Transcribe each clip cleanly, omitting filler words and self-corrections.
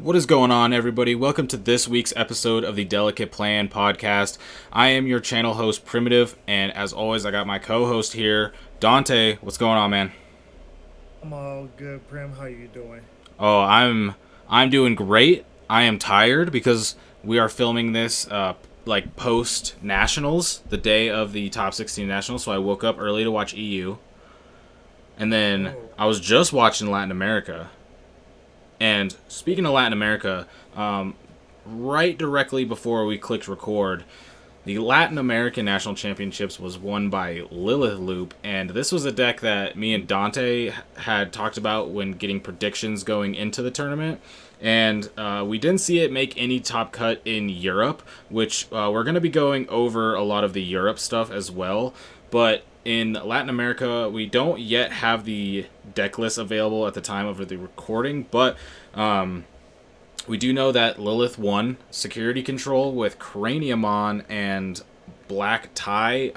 What is going on, everybody? Welcome to this week's episode of the Delicate Plan podcast. I am your channel host, Primitive, and as always, I got my co-host here, Dante. What's going on, man? I'm all good, Prim. How you doing? Oh, I'm doing great. I am tired because we are filming this like post nationals, the day of the top 16 nationals. So I woke up early to watch EU, and then Oh, I was just watching Latin America. And speaking of Latin America, right directly before we clicked record, the Latin American National Championships was won by Lilith Loop, and this was a deck that me and Dante had talked about when getting predictions going into the tournament. And we didn't see it make any top cut in Europe, which we're going to be going over a lot of the Europe stuff as well. But in Latin America, we don't yet have the deck list available at the time of the recording, but we do know that Lilith won Security Control with Craniumon, and Black Tie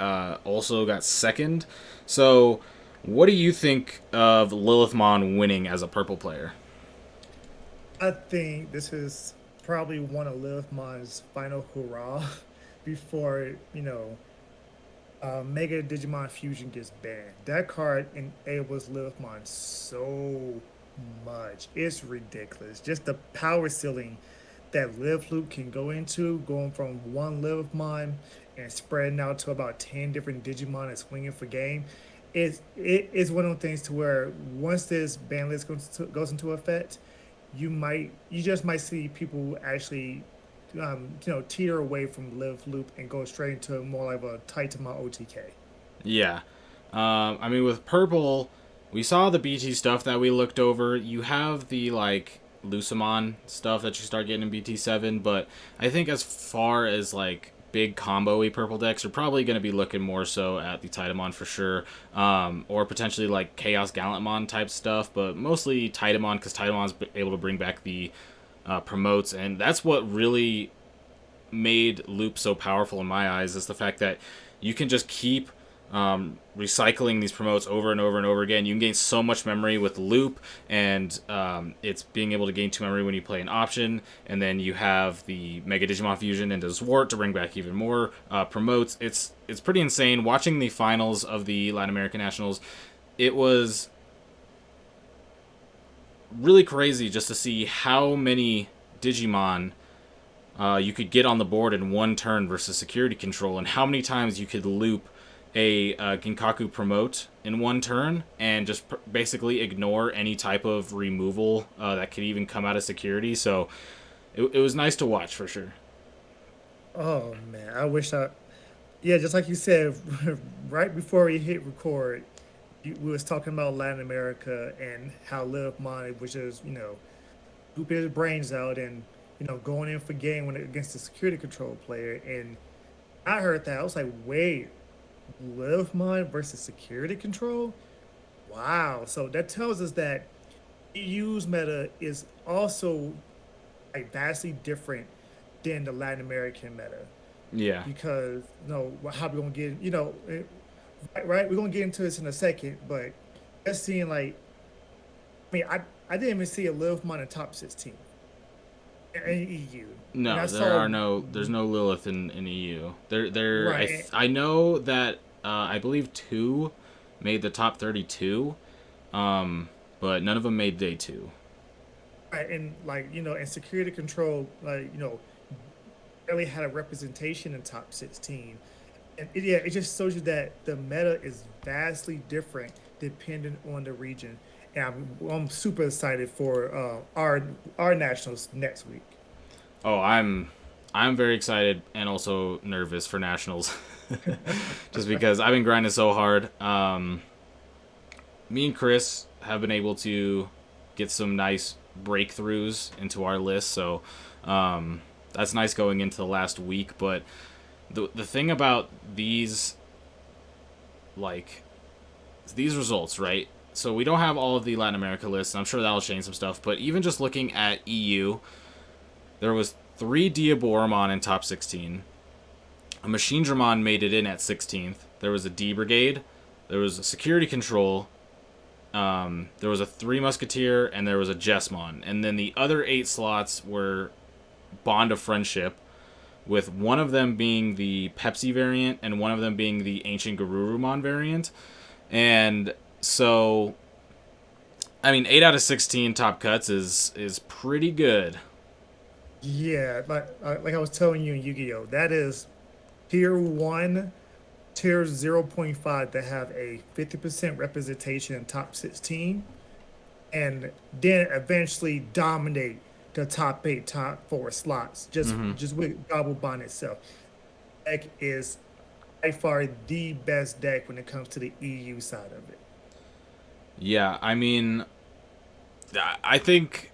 also got second. So, what do you think of Lilithmon winning as a purple player? I think this is probably one of Lilithmon's final hurrah before, Mega Digimon Fusion gets banned. That card enables Lilithmon so much. It's ridiculous. Just the power ceiling that Live Loop can go into, going from one Lilithmon and spreading out to about 10 different Digimon and swinging for game. It's one of those things to where once this ban list goes into effect, you just might see people actually teeter away from Live Loop and go straight into more like a Titanmon OTK. Yeah. I mean, with purple, we saw the BT stuff that we looked over. You have the, like, Lucamon stuff that you start getting in BT7, but I think as far as, like, big combo-y purple decks, you're probably going to be looking more so at the Titanmon for sure, or potentially, like, Chaos Gallantmon type stuff, but mostly Titanmon, because Titanmon's able to bring back the promotes, and that's what really made Loop so powerful in my eyes, is the fact that you can just keep recycling these promotes over and over and over again. You can gain so much memory with Loop, and it's being able to gain 2 memory when you play an option, and then you have the Mega Digimon Fusion into Zwart to bring back even more promotes. It's pretty insane. Watching the finals of the Latin American Nationals, it was really crazy just to see how many Digimon you could get on the board in one turn versus Security Control, and how many times you could loop a Ginkaku promote in one turn and just basically ignore any type of removal that could even come out of security. So it was nice to watch for sure. Oh man, I wish yeah, just like you said, right before we hit record, we was talking about Latin America and how Live Mind was just, scooping his brains out and, going in for game when against the security control player. And I heard that. I was like, wait, Live Mind versus security control? Wow. So that tells us that EU's meta is also like vastly different than the Latin American meta. Yeah. Because how we gonna get right, we're gonna get into this in a second, but just seeing like I didn't even see a Live Mon in top 16 in EU. And I No, saw there's no Lilith in EU. right, I know that I believe 2 made the top 32, but none of them made day 2. right, and like, and security control, like, barely had a representation in top 16. And yeah, it just shows you that the meta is vastly different depending on the region. And I'm super excited for our nationals next week. Oh, I'm very excited and also nervous for nationals, just because I've been grinding so hard. Me and Chris have been able to get some nice breakthroughs into our list, so that's nice going into the last week. But the thing about like these results, right? So we don't have all of the Latin America lists, and I'm sure that'll change some stuff. But even just looking at EU, there was 3 Diaboromon in top 16. A Machinedramon made it in at 16th. There was a D-Brigade. There was a Security Control. There was a 3 Musketeer and there was a Jesmon. And then the other 8 slots were Bond of Friendship, with one of them being the Pepsi variant and one of them being the Ancient Garurumon variant. And so, I mean, 8 out of 16 top cuts is pretty good. Yeah, like I was telling you in Yu-Gi-Oh, that is tier one, tier 0.5 that have a 50% representation in top 16, and then eventually dominate the top 8, top 4 slots just with GabuBond itself. Deck is by far the best deck when it comes to the EU side of it. Yeah, I mean, I think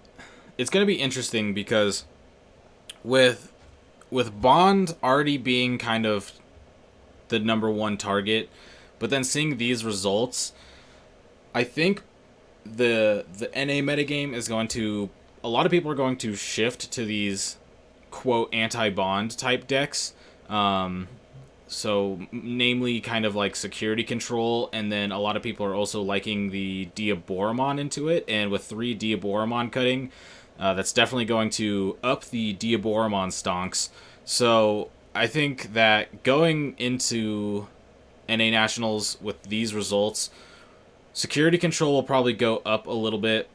it's going to be interesting because with Bond already being kind of the number one target, but then seeing these results, I think the NA metagame is going to, a lot of people are going to shift to these quote anti-Bond type decks. So namely kind of like security control, and then a lot of people are also liking the Diaboromon into it, and with 3 Diaboromon cutting, that's definitely going to up the Diaboromon stonks. So I think that going into NA Nationals with these results, security control will probably go up a little bit.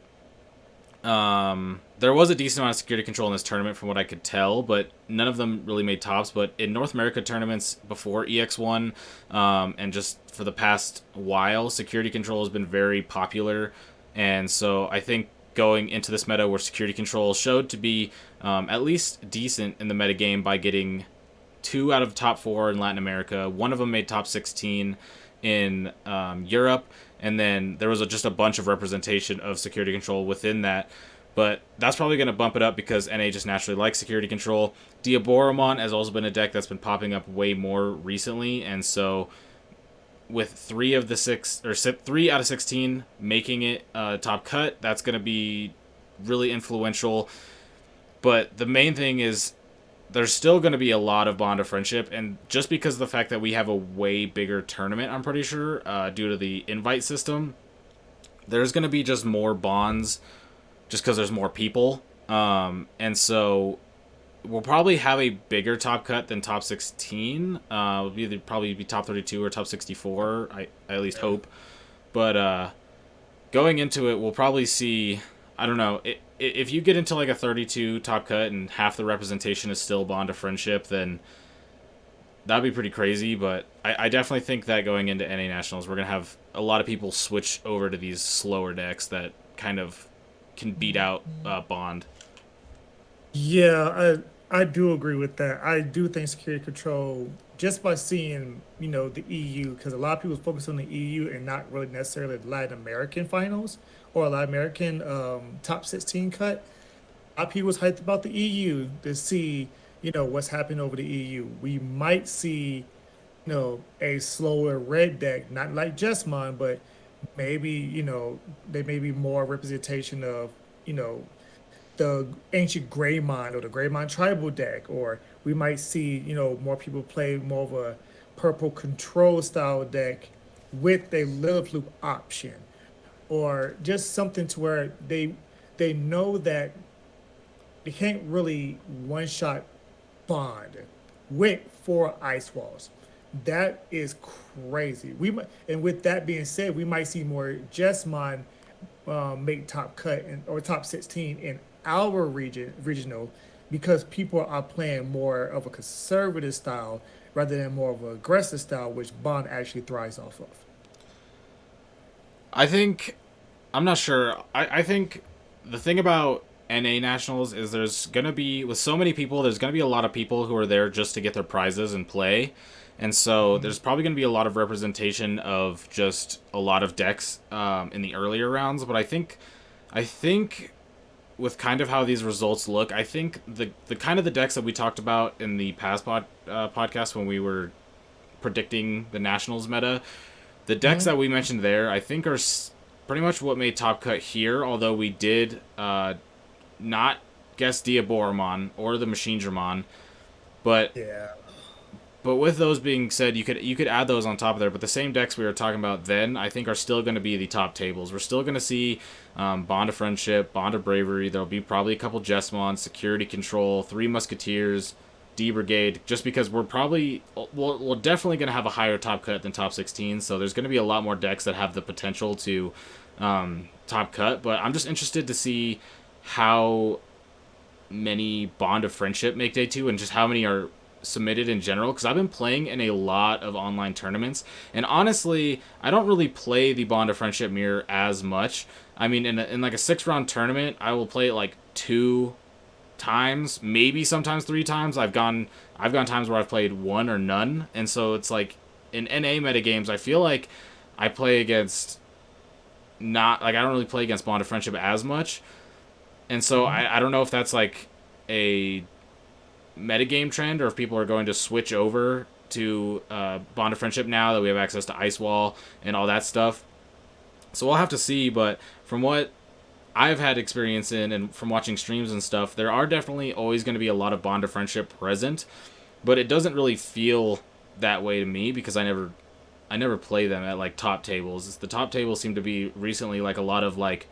There was a decent amount of security control in this tournament from what I could tell, but none of them really made tops. But in North America tournaments before EX1, and just for the past while, security control has been very popular. And so I think going into this meta where security control showed to be at least decent in the metagame by getting 2 out of top 4 in Latin America. One of them made top 16 in Europe, and then there was just a bunch of representation of security control within that. But that's probably going to bump it up because NA just naturally likes security control. Diaboromon has also been a deck that's been popping up way more recently, and so with 3 out of 16 making it top cut, that's going to be really influential. But the main thing is there's still going to be a lot of Bond of Friendship, and just because of the fact that we have a way bigger tournament, I'm pretty sure, due to the invite system, there's going to be just more bonds just because there's more people. And so we'll probably have a bigger top cut than top 16. It'll either probably be top 32 or top 64, I at least hope. But going into it, we'll probably see, I don't know, if you get into like a 32 top cut and half the representation is still Bond of Friendship, then that'd be pretty crazy. But I definitely think that going into NA Nationals, we're going to have a lot of people switch over to these slower decks that kind of can beat out Bond. Yeah, I do agree with that. I do think security control, just by seeing, the EU, because a lot of people focus on the EU and not really necessarily the Latin American finals or Latin American top 16 cut. A lot of people was hyped about the EU to see, what's happening over the EU. We might see, a slower red deck, not like Jesmon, but maybe, there may be more representation of, the ancient Greymon or the Greymon tribal deck, or we might see, more people play more of a purple control style deck with a Lilith Loop option, or just something to where they know that they can't really one shot Bond with 4 ice walls. That is crazy. And with that being said, we might see more Jesmon make top cut or top 16 in our regional, because people are playing more of a conservative style rather than more of an aggressive style, which Bond actually thrives off of. I think, I'm not sure. I think the thing about NA Nationals is there's going to be, with so many people, there's going to be a lot of people who are there just to get their prizes and play. And so there's probably going to be a lot of representation of just a lot of decks in the earlier rounds. But I think with kind of how these results look, I think the kind of the decks that we talked about in the past podcast when we were predicting the Nationals meta, the decks that we mentioned there, I think are pretty much what made top cut here, although we did not guess Diaboromon or the Machinedramon. But Yeah. But with those being said, you could add those on top of there. But the same decks we were talking about then, I think, are still going to be the top tables. We're still going to see Bond of Friendship, Bond of Bravery. There'll be probably a couple Jesmon, Security Control, 3 Musketeers, D-Brigade, just because we're definitely going to have a higher top cut than top 16. So there's going to be a lot more decks that have the potential to top cut. But I'm just interested to see how many Bond of Friendship make day 2 and just how many are submitted in general, because I've been playing in a lot of online tournaments, and honestly I don't really play the Bond of Friendship mirror as much. I mean, in like a 6-round tournament I will play it like 2 times, maybe sometimes 3 times. I've gone times where I've played 1 or none, and so it's like in NA metagames I feel like I play against not like I don't really play against Bond of Friendship as much, and so I don't know if that's like a metagame trend or if people are going to switch over to Bond of Friendship now that we have access to Ice Wall and all that stuff. So we'll have to see, but from what I've had experience in and from watching streams and stuff, there are definitely always going to be a lot of Bond of Friendship present, but it doesn't really feel that way to me because I never play them at like top tables. The top tables seem to be recently like a lot of like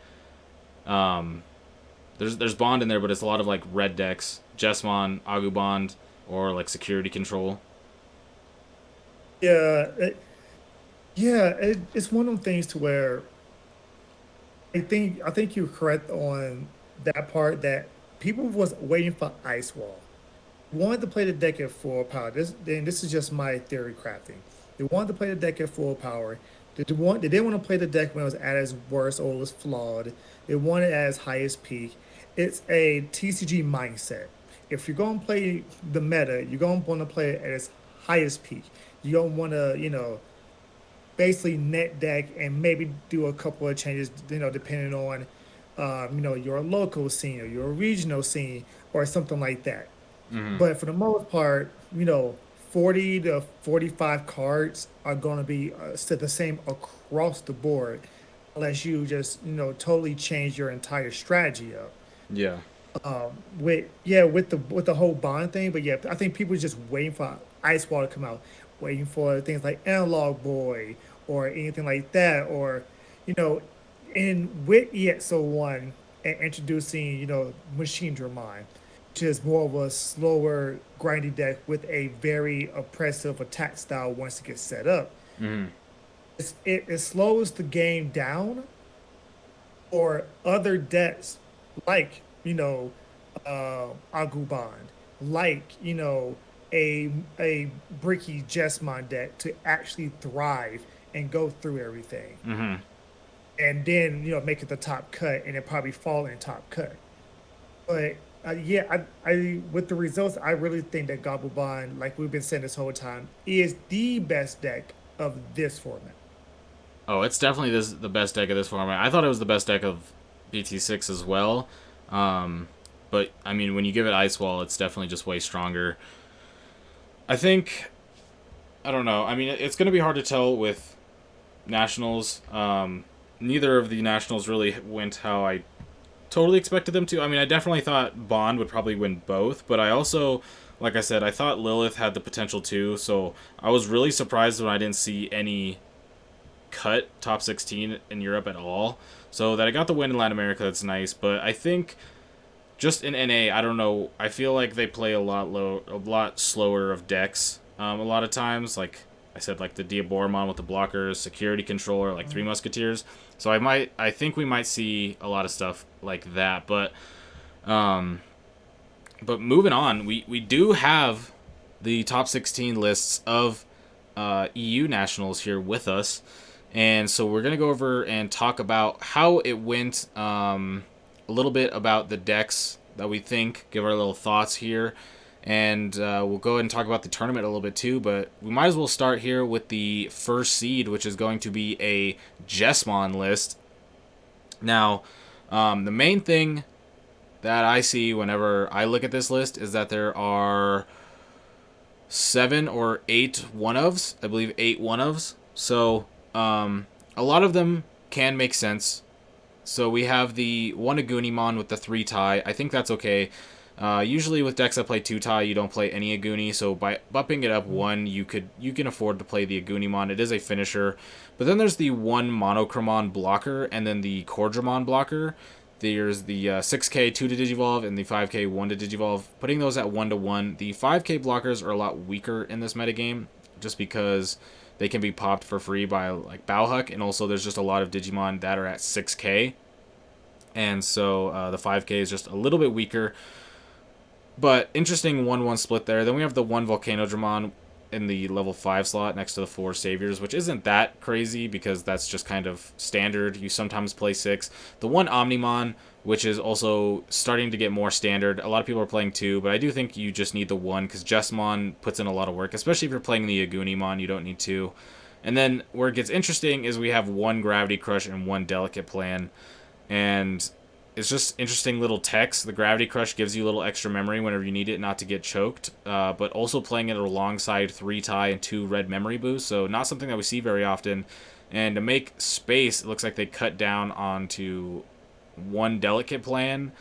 there's Bond in there, but it's a lot of like red decks, Jesmon, GabuBond, or like Security Control. Yeah, it's one of them things to where I think you're correct on that part that people was waiting for Ice Wall. Wanted to play the deck at full power. This is just my theory crafting. They wanted to play the deck at full power. They didn't want to play the deck when it was at its worst or it was flawed. They wanted it at its highest peak. It's a TCG mindset. If you're going to play the meta, you're going to want to play it at its highest peak. You don't want to, basically net deck and maybe do a couple of changes, depending on, your local scene or your regional scene or something like that. Mm-hmm. But for the most part, 40 to 45 cards are going to be still the same across the board, unless you just, totally change your entire strategy up. Yeah. With the whole bond thing, but yeah, I think people are just waiting for Ice Wall to come out, waiting for things like Analog Boy or anything like that, or you know, and with EXO-1 and introducing Machinedramon, which is more of a slower, grindy deck with a very oppressive attack style once it gets set up. Mm-hmm. It slows the game down, or other decks like GabuBond, like a bricky Jesmon deck to actually thrive and go through everything, Mm-hmm. and then make it the top cut, and it probably fall in top cut. But yeah, I with the results, I really think that GabuBond, like we've been saying this whole time, is the best deck of this format. Oh, it's definitely the best deck of this format. I thought it was the best deck of BT6 as well. But I mean, when you give it Ice Wall, it's definitely just way stronger. I think, I don't know. I mean, it's going to be hard to tell with Nationals. Neither of the Nationals really went how I totally expected them to. I mean, I definitely thought Bond would probably win both, but I also, like I said, I thought Lilith had the potential too, so I was really surprised when I didn't see any cut top 16 in Europe at all. So that I got the win in Latin America, that's nice, but I think just in NA, I don't know, I feel like they play a lot slower of decks a lot of times, like I said, like the Diaboromon with the blockers, Security Controller, like 3 Musketeers. So I think we might see a lot of stuff like that, but moving on, we do have the top 16 lists of EU nationals here with us, and so we're gonna go over and talk about how it went, a little bit about the decks that we think, give our little thoughts here, and we'll go ahead and talk about the tournament a little bit too, but we might as well start here with the first seed, which is going to be a Jesmon list. Now, the main thing that I see whenever I look at this list is that there are 7 or 8 one-ofs. I believe 8 one-ofs. So, a lot of them can make sense. So we have the one Agunimon with the 3 tie. I think that's okay. Usually with decks that play 2-tie, you don't play any Aguni, so by bumping it up one, you can afford to play the Agunimon. It is a finisher. But then there's the 1 Monochromon blocker, and then the Cordramon blocker. There's the 6K 2 to Digivolve and the 5K 1 to Digivolve. Putting those at 1 to 1. The 5K blockers are a lot weaker in this metagame, just because they can be popped for free by like Bowhuck, and also there's just a lot of Digimon that are at 6K. And so the 5K is just a little bit weaker. But interesting 1-1 split there. Then we have the 1 Volcanodramon in the level 5 slot next to the 4 Saviors, which isn't that crazy because that's just kind of standard. You sometimes play 6. The 1 Omnimon, which is also starting to get more standard. A lot of people are playing 2, but I do think you just need the 1 because Jessamon puts in a lot of work, especially if you're playing the Agunimon, you don't need 2. And then where it gets interesting is we have 1 Gravity Crush and 1 Delicate Plan. And it's just interesting little techs. The Gravity Crush gives you a little extra memory whenever you need it not to get choked, but also playing it alongside 3 tie and 2 red memory boosts, so not something that we see very often. And to make space, it looks like they cut down onto 1 Delicate Plan,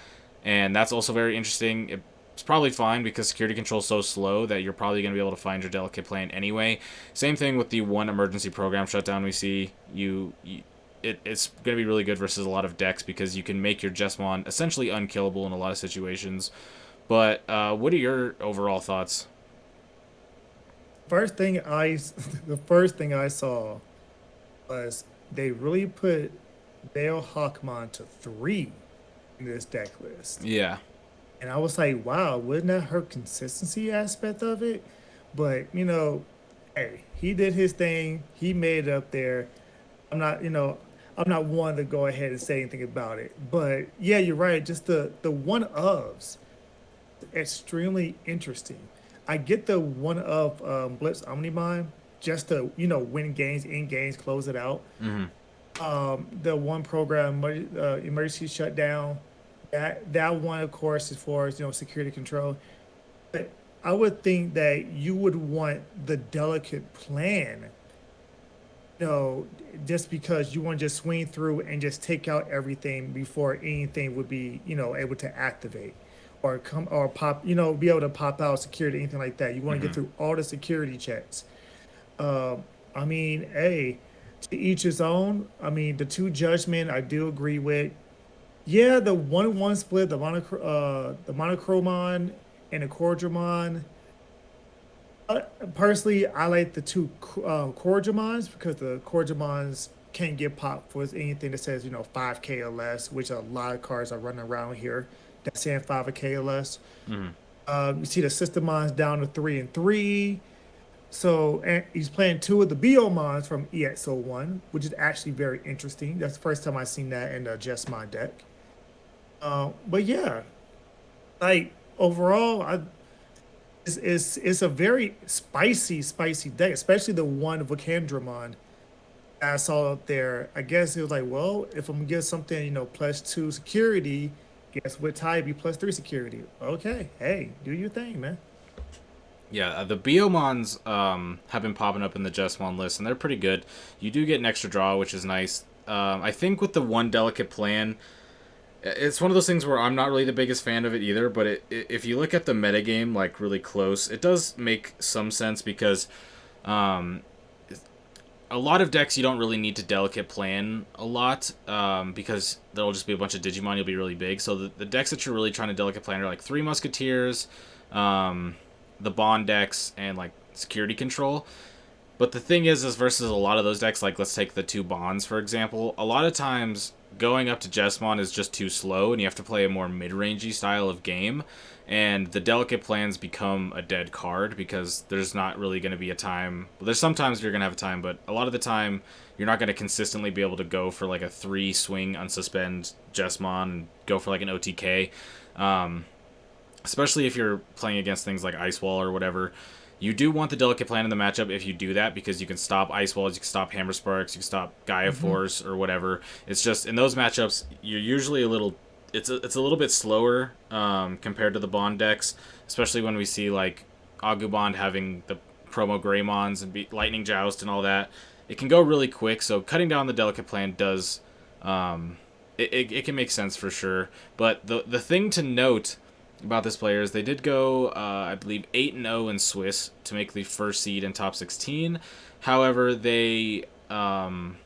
and that's also very interesting. It's probably fine because security control is so slow that you're probably going to be able to find your Delicate Plan anyway. Same thing with the 1 Emergency Program Shutdown we see. It's going to be really good versus a lot of decks because you can make your Jessamon essentially unkillable in a lot of situations. But what are your overall thoughts? The first thing I saw was they really put Veil Hawkmon to 3 in this deck list. Yeah. And I was like, wow, wouldn't that hurt consistency aspect of it? But, hey, he did his thing. He made it up there. I'm not one to go ahead and say anything about it. But yeah, you're right. Just the one ofs, extremely interesting. I get the one of Blitz Omnimon just to win games, in games, close it out. The 1 program emergency shutdown, that one of course is for security control. But I would think that you would want the Delicate Plan, just because you want to just swing through and just take out everything before anything would be, able to activate or come or pop, be able to pop out security, anything like that. You want to get through all the security checks. I mean, hey, to each his own. I mean, the 2 Judgment I do agree with. Yeah, the 1-1 split, the Monochromon and the Cordramon. Personally, I like the 2 Cordramons because the Cordramons can't get popped for anything that says 5K or less, which a lot of cards are running around here that's saying 5K or less. You see the Systemons down to 3 and 3. So and he's playing 2 of the Biomons from EX01, which is actually very interesting. That's the first time I've seen that in the Jessamon deck. But yeah, like overall, it's a very spicy deck, especially the 1 Volcanodramon I saw up there. I guess it was like, well, if I'm gonna get something, +2 security, guess what tie be +3 security? Okay, hey, do your thing, man. Yeah, the Biomons have been popping up in the Jessamon list, and they're pretty good. You do get an extra draw, which is nice. I think with the 1 Delicate Plan, it's one of those things where I'm not really the biggest fan of it either, but if you look at the metagame, like, really close, it does make some sense because a lot of decks you don't really need to Delicate Plan a lot because there'll just be a bunch of Digimon, you'll be really big. So the decks that you're really trying to Delicate Plan are like 3 Musketeers, the Bond decks, and like Security Control. But the thing is versus a lot of those decks, like let's take the 2 Bonds for example, a lot of times going up to Jessamon is just too slow and you have to play a more mid-rangey style of game, and the Delicate Plans become a dead card because there's not really going to be a time. Well, there's sometimes you're going to have a time, but a lot of the time you're not going to consistently be able to go for like a 3 swing unsuspend Jessamon and go for like an OTK, especially if you're playing against things like Ice Wall or whatever. You do want the Delicate Plan in the matchup if you do that, because you can stop Ice Walls, you can stop Hammer Sparks, you can stop Gaia Force or whatever. It's just, in those matchups, you're usually a little... It's a little bit slower compared to the Bond decks, especially when we see, like, GabuBond having the promo Greymons and Lightning Joust and all that. It can go really quick, so cutting down the Delicate Plan does... it can make sense for sure. But the thing to note about this player is they did go, I believe, 8-0 in Swiss to make the first seed in top 16. However, they, from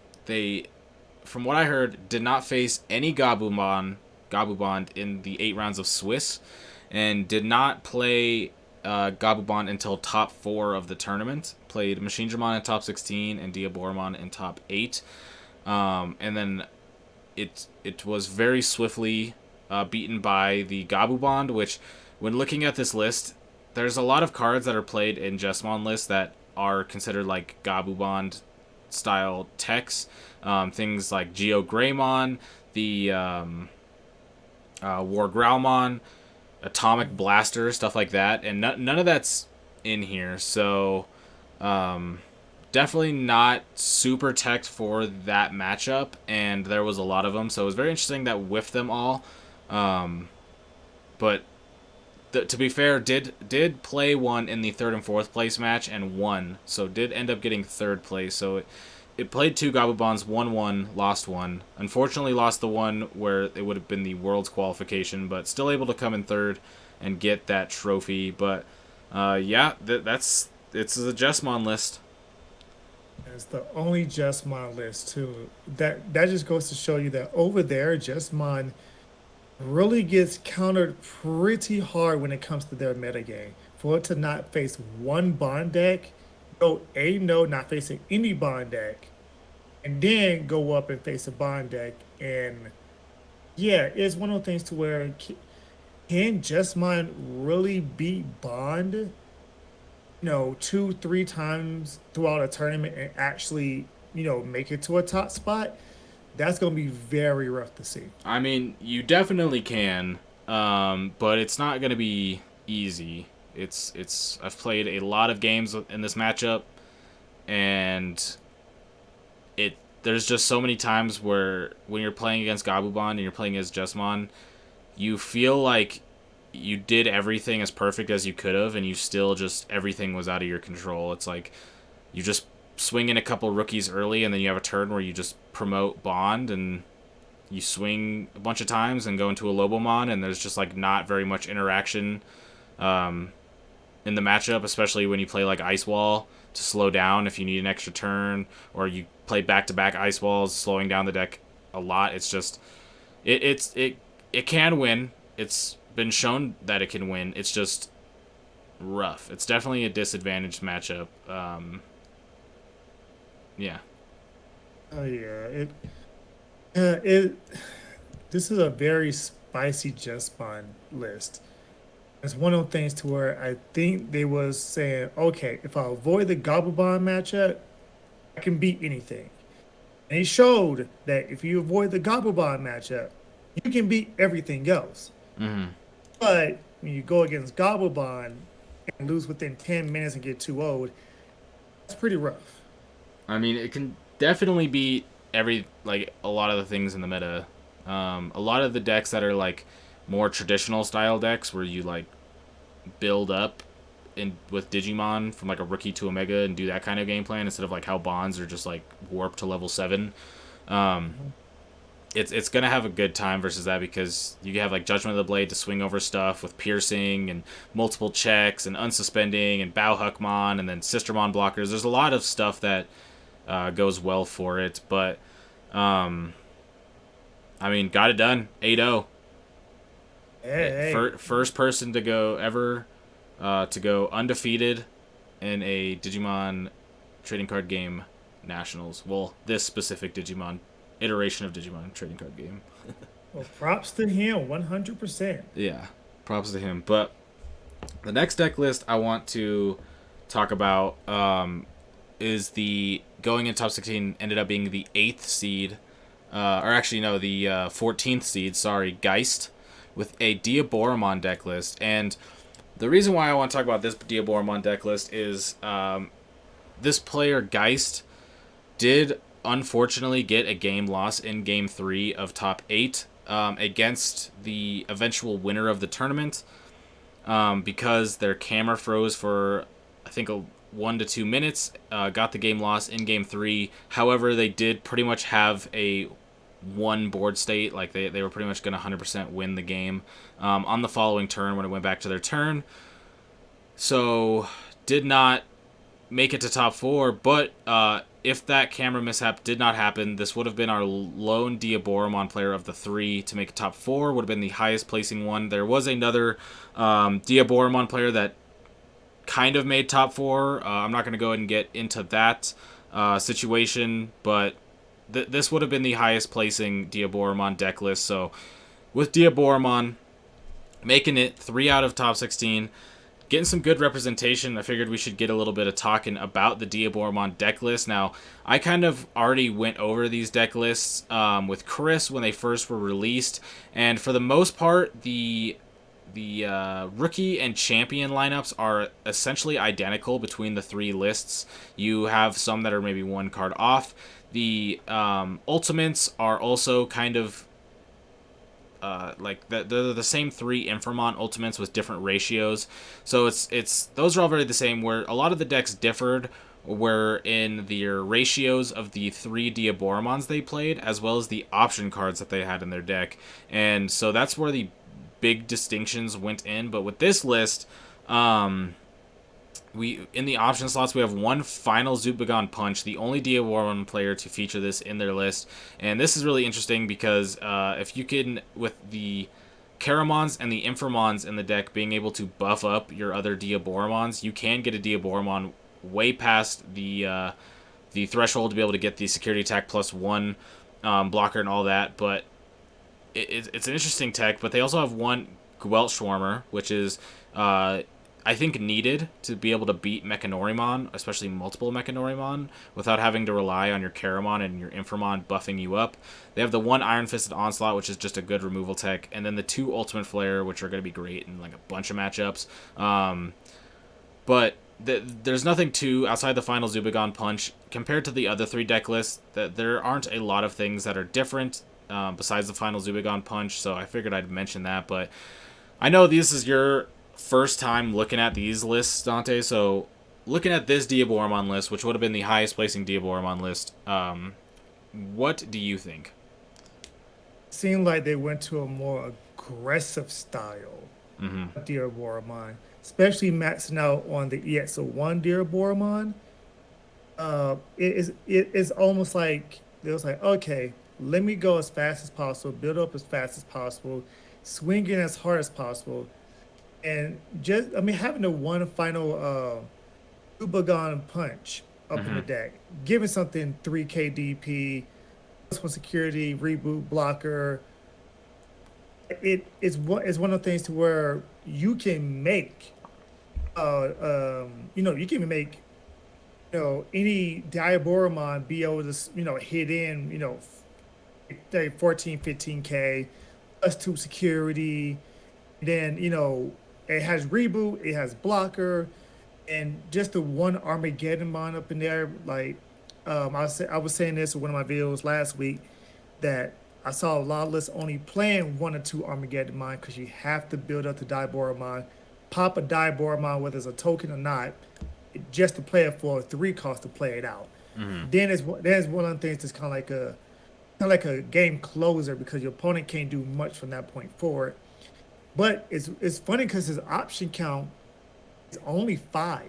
what I heard, did not face any GabuBond in the 8 rounds of Swiss, and did not play GabuBond until top 4 of the tournament. Played Machinedramon in top 16 and Diaboromon in top 8. And then it was very swiftly beaten by the GabuBond, which, when looking at this list, there's a lot of cards that are played in Jesmon lists that are considered like GabuBond style techs. Things like Greymon, the War Growlmon, Atomic Blaster, stuff like that, and none of that's in here. So definitely not super teched for that matchup, and there was a lot of them, so it was very interesting that whiffed them all. But to be fair, did play one in the 3rd and 4th place match and won, so did end up getting 3rd place. So it played 2 GabuBonds, won 1, lost 1. Unfortunately, lost the one where it would have been the World's qualification, but still able to come in 3rd and get that trophy. But yeah, it's a Jesmon list. It's the only Justmon list too. That just goes to show you that over there, Justmon really gets countered pretty hard when it comes to their metagame. For it to not face one bond deck, go 8-0, not facing any bond deck, and then go up and face a bond deck. And yeah, it's one of those things to where can Justmon really beat Bond, 2, 3 times throughout a tournament and actually, make it to a top spot? That's going to be very rough to see. I mean, you definitely can, but it's not going to be easy. I've played a lot of games in this matchup, and there's just so many times where when you're playing against GabuBond and you're playing against Jesmon, you feel like you did everything as perfect as you could have, and you still just, everything was out of your control. It's like you just swing in a couple rookies early, and then you have a turn where you just promote Bond, and you swing a bunch of times and go into a Lobomon, and there's just like not very much interaction in the matchup, especially when you play like Ice Wall to slow down if you need an extra turn, or you play back-to-back Ice Walls, slowing down the deck a lot. It's just it can win. It's been shown that it can win. It's just rough. It's definitely a disadvantaged matchup. Yeah. Oh yeah, it this is a very spicy Justmon list. It's one of those things to where I think they was saying, okay, if I avoid the GabuBond matchup, I can beat anything. And he showed that if you avoid the GabuBond matchup, you can beat everything else. Mm-hmm. But when you go against GabuBond and lose within 10 minutes and get too old, that's pretty rough. I mean, it can definitely beat a lot of the things in the meta. A lot of the decks that are like more traditional style decks where you like build up with Digimon from like a rookie to a mega and do that kind of game plan instead of like how bonds are just like warp to level 7. It's gonna have a good time versus that, because you have like Judgment of the Blade to swing over stuff with piercing and multiple checks and unsuspending and Bauhuckmon and then Sistermon blockers. There's a lot of stuff that goes well for it, but I mean, got it done. 8-0. Hey. First person to go ever to go undefeated in a Digimon trading card game nationals. Well, this specific Digimon iteration of Digimon trading card game. Well, props to him, 100%. Yeah, props to him. But the next deck list I want to talk about is the going in top 16 ended up being the 8th seed, or actually no, the 14th seed. Sorry, Geist, with a Diaboromon deck list. And the reason why I want to talk about this Diaboromon deck list is this player Geist did unfortunately get a game loss in game 3 of top 8 against the eventual winner of the tournament, because their camera froze for I think 1 to 2 minutes. Got the game loss in game 3. However, they did pretty much have a one board state. Like they were pretty much going to 100% win the game on the following turn when it went back to their turn. So did not make it to top 4, but if that camera mishap did not happen, this would have been our lone Diaboromon player of the 3 to make a top 4, would have been the highest placing one. There was another Diaboromon player that kind of made top 4. I'm not going to go ahead and get into that situation, but this would have been the highest placing Diaboromon deck list. So with Diaboromon making it 3 out of top 16, getting some good representation, I figured we should get a little bit of talking about the Diaboromon deck list. Now, I kind of already went over these deck lists with Chris when they first were released, and for the most part, the rookie and champion lineups are essentially identical between the 3 lists. You have some that are maybe 1 card off. The ultimates are also kind of like they're the same 3 Inframon ultimates with different ratios. So it's those are all very the same. Where a lot of the decks differed were in the ratios of the 3 Diaboromons they played, as well as the option cards that they had in their deck. And so that's where the big distinctions went in. But with this list, we in the option slots we have 1 final Zubagon Punch, the only Diaboromon player to feature this in their list. And this is really interesting because if you can, with the Caramons and the Inframons in the deck being able to buff up your other Diaboromons, you can get a Diaboromon way past the threshold to be able to get the security attack +1 blocker and all that. But it's an interesting tech. But they also have 1 Gwelt Schwarmer, which is I think needed to be able to beat Mechanorimon, especially multiple Mechanorimon, without having to rely on your Caramon and your Inframon buffing you up. They have the 1 Iron Fisted Onslaught, which is just a good removal tech, and then the 2 Ultimate Flare, which are going to be great in like a bunch of matchups. But there's nothing to, outside the final Zubagon Punch, compared to the other 3 deck lists, that there aren't a lot of things that are different besides the final Zubagon Punch, so I figured I'd mention that. But I know this is your first time looking at these lists, Dante, so looking at this Diaboromon list, which would have been the highest placing Diaboromon list, what do you think? Seemed like they went to a more aggressive style Mm-hmm. of Diaboromon, especially maxing out on the EX01 Diaboromon. It's almost like it was like, okay, let me go as fast as possible, build up as fast as possible, swing in as hard as possible. And just, I mean, having the 1 final Ubagon Punch up in the Mm-hmm. deck, giving something 3K DP, +1 security, reboot blocker. It's one of the things to where you can make, you can make, any Diaboromon be able to, hit in, 14, 15K, +2 security. Then, it has reboot, it has blocker, and just the 1 Armageddon up in there. Like, I was saying this in one of my videos last week that I saw a lot of lists only playing 1 or 2 Armageddon because you have to build up the Diaboromon, pop a Diaboromon whether it's a token or not, just to play it for a 3 cost to play it out. Mm-hmm. Then there's one of the things that's kind of like a game closer because your opponent can't do much from that point forward. But it's funny because his option count is only 5.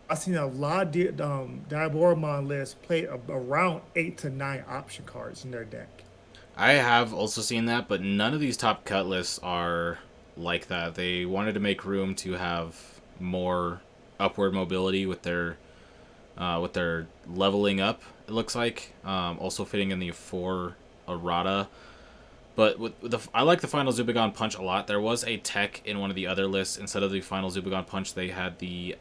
I've seen a lot of Diaboromon lists play around 8 to 9 option cards in their deck. I have also seen that, but none of these top cut lists are like that. They wanted to make room to have more upward mobility with their leveling up, it looks like. Also fitting in the 4 errata. But I like the final Zubagon Punch a lot. There was a tech in one of the other lists. Instead of the final Zubagon Punch, they had the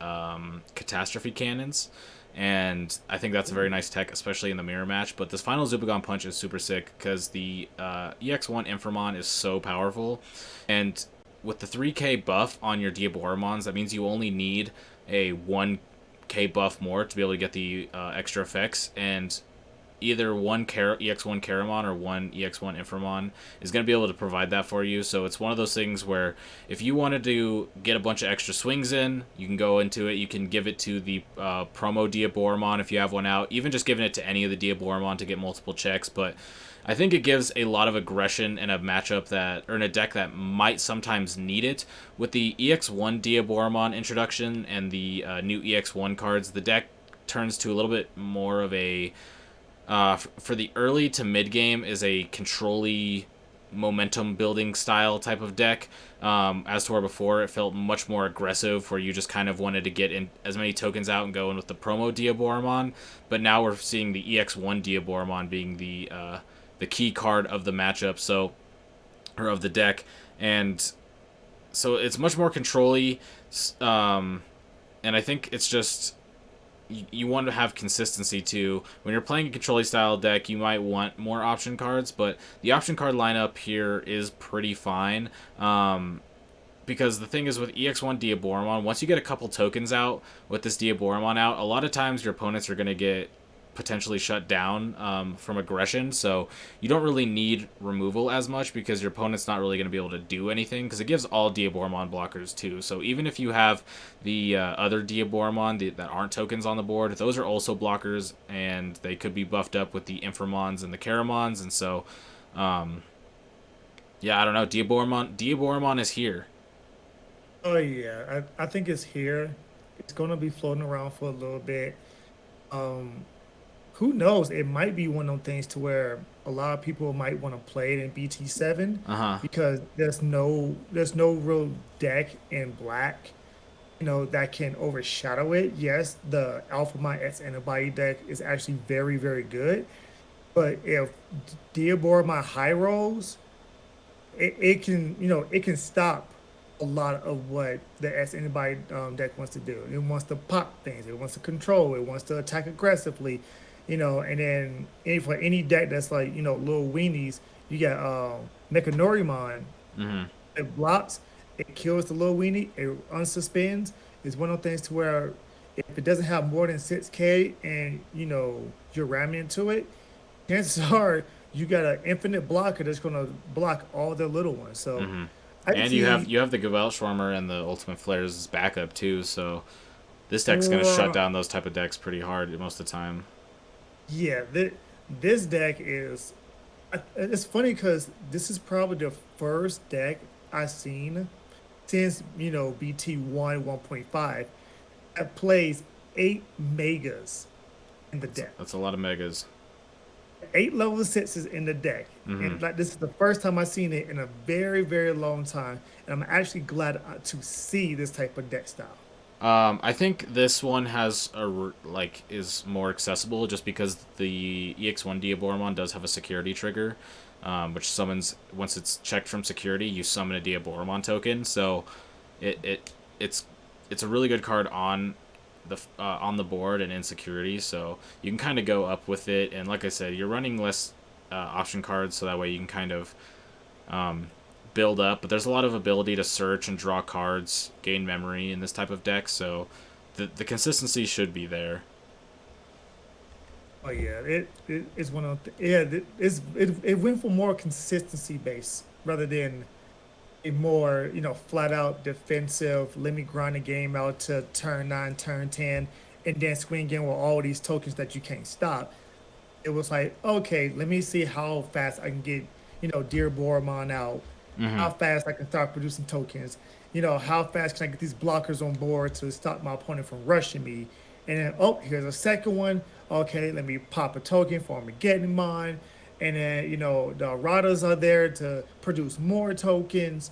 Catastrophe Cannons. And I think that's a very nice tech, especially in the mirror match. But this final Zubagon Punch is super sick because the EX1 Inframon is so powerful. And with the 3k buff on your Diaboromons, that means you only need a 1k buff more to be able to get the extra effects. And either 1 EX1 Caramon or 1 EX1 Inframon is going to be able to provide that for you. So it's one of those things where if you wanted to get a bunch of extra swings in, you can go into it. You can give it to the promo Diaboromon if you have one out. Even just giving it to any of the Diaboromon to get multiple checks. But I think it gives a lot of aggression in a matchup that, or in a deck that might sometimes need it. With the EX1 Diaboromon introduction and the new EX1 cards, the deck turns to a little bit more of a, for the early to mid game, is a control-y momentum building style type of deck. As to where before it felt much more aggressive, where you just kind of wanted to get in as many tokens out and go in with the promo Diaboromon. But now we're seeing the EX1 Diaboromon being the key card of the matchup, so, or of the deck, and so it's much more control-y, and I think it's just you want to have consistency too. When you're playing a control style deck, you might want more option cards, but the option card lineup here is pretty fine. Because the thing is with EX1 Diaboromon, once you get a couple tokens out with this Diaboromon out, a lot of times your opponents are going to get potentially shut down from aggression, so you don't really need removal as much because your opponent's not really going to be able to do anything, because it gives all Diaboromon blockers too. So even if you have the other Diaboromon that aren't tokens on the board, those are also blockers, and they could be buffed up with the Inframons and the Caramons, and so yeah, I don't know, Diaboromon is here. Oh yeah, I think it's here. It's gonna be floating around for a little bit. Um, who knows? It might be one of those things to where a lot of people might want to play it in BT7 Uh-huh. because there's no real deck in black, that can overshadow it. Yes, the Alpha Mind X Antibody deck is actually very, very good, but if Diaboromon high rolls, it can stop a lot of what the S Antibody deck wants to do. It wants to pop things. It wants to control. It wants to attack aggressively. And then for any deck that's like little weenies, you got Mechanorimon. Mm-hmm. It blocks. It kills the little weenie. It unsuspends. It's one of those things to where if it doesn't have more than 6K and you're ramming into it, chances are you got an infinite blocker that's gonna block all the little ones. So Mm-hmm. I can And see, you have the Gavelschwarmer and the Ultimate Flares as backup too, so this deck's gonna shut uh, down those type of decks pretty hard most of the time. yeah, this deck is. It's funny because this is probably the first deck I've seen since BT 1.5 that plays 8 megas in the deck. That's a lot of megas. 8 level 6s in the deck. Mm-hmm. And like this is the first time I've seen it in a very, very long time. And I'm actually glad to see this type of deck style. I think this one is more accessible just because the EX1 Diaboromon does have a security trigger, which summons once it's checked from security, you summon a Diaboromon token. So it's a really good card on the board and in security. So you can kind of go up with it, and like I said, you're running less option cards, so that way you can kind of build up, but there's a lot of ability to search and draw cards, gain memory in this type of deck, so the consistency should be there. Oh yeah, it's one of it went for more consistency base rather than a more flat out defensive. Let me grind the game out to turn 9, turn 10, and then swing in with all these tokens that you can't stop. It was like, okay, let me see how fast I can get Dear Boromon out, Mm-hmm. how fast I can start producing tokens, how fast can I get these blockers on board to stop my opponent from rushing me. And then, oh, here's a second one. Okay, let me pop a token for Armageddon. And then, the Radas are there to produce more tokens.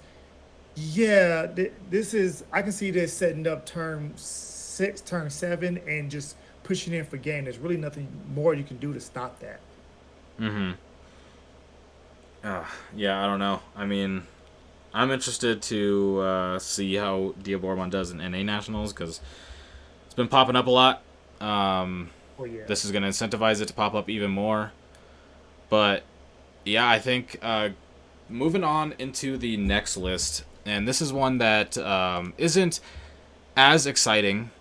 Yeah, this is, I can see this setting up turn 6, turn 7, and just pushing in for game. There's really nothing more you can do to stop that. Mm-hmm. Yeah, I don't know. I mean, I'm interested to see how Diaboromon does in NA Nationals, because it's been popping up a lot. Oh, yeah. This is going to incentivize it to pop up even more. But, yeah, I think moving on into the next list, and this is one that isn't as exciting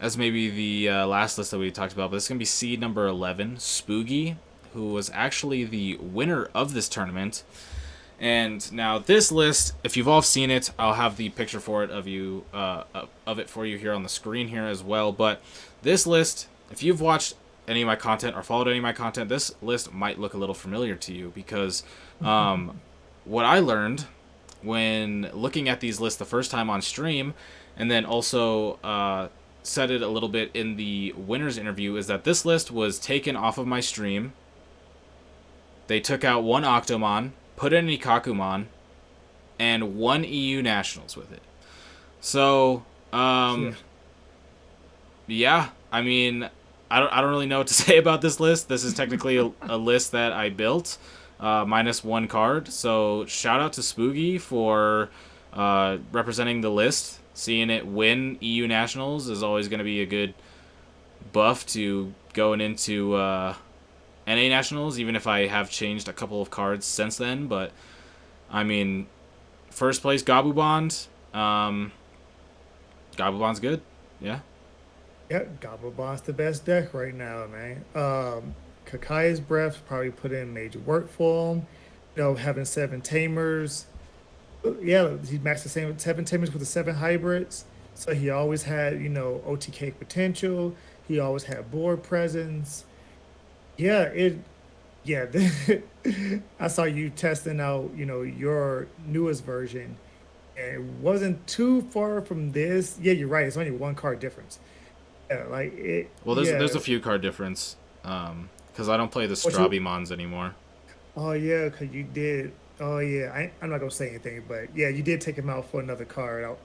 as maybe the last list that we talked about, but it's going to be seed number 11, Spoogie, who was actually the winner of this tournament. And now this list, if you've all seen it, I'll have the picture for it of it for you here on the screen here as well. But this list, if you've watched any of my content or followed any of my content, this list might look a little familiar to you because what I learned when looking at these lists the first time on stream, and then also said it a little bit in the winner's interview, is that this list was taken off of my stream. They took out one Octomon, put in an Ikakumon, and one EU Nationals with it. So, yeah, I mean, I don't really know what to say about this list. This is technically a list that I built, minus one card. So shout out to Spooky for representing the list. Seeing it win EU Nationals is always going to be a good buff to going into NA Nationals, even if I have changed a couple of cards since then. But, I mean, first place GabuBond. GabuBond's good, yeah. Yeah, GabuBond's the best deck right now, man. Kakai's Breath probably put in major work for him. You know, having 7 Tamers. Yeah, he maxed the same 7 Tamers with the 7 hybrids. So he always had, you know, OTK potential. He always had board presence. Yeah, yeah. I saw you testing out, you know, your newest version. And it wasn't too far from this. Yeah, you're right. It's only 1 card difference. Yeah, like it. Well, Yeah. there's a few card difference, because I don't play the Strabimons anymore. Oh yeah, cause you did. Oh yeah, I'm not gonna say anything, but yeah, you did take him out for another card.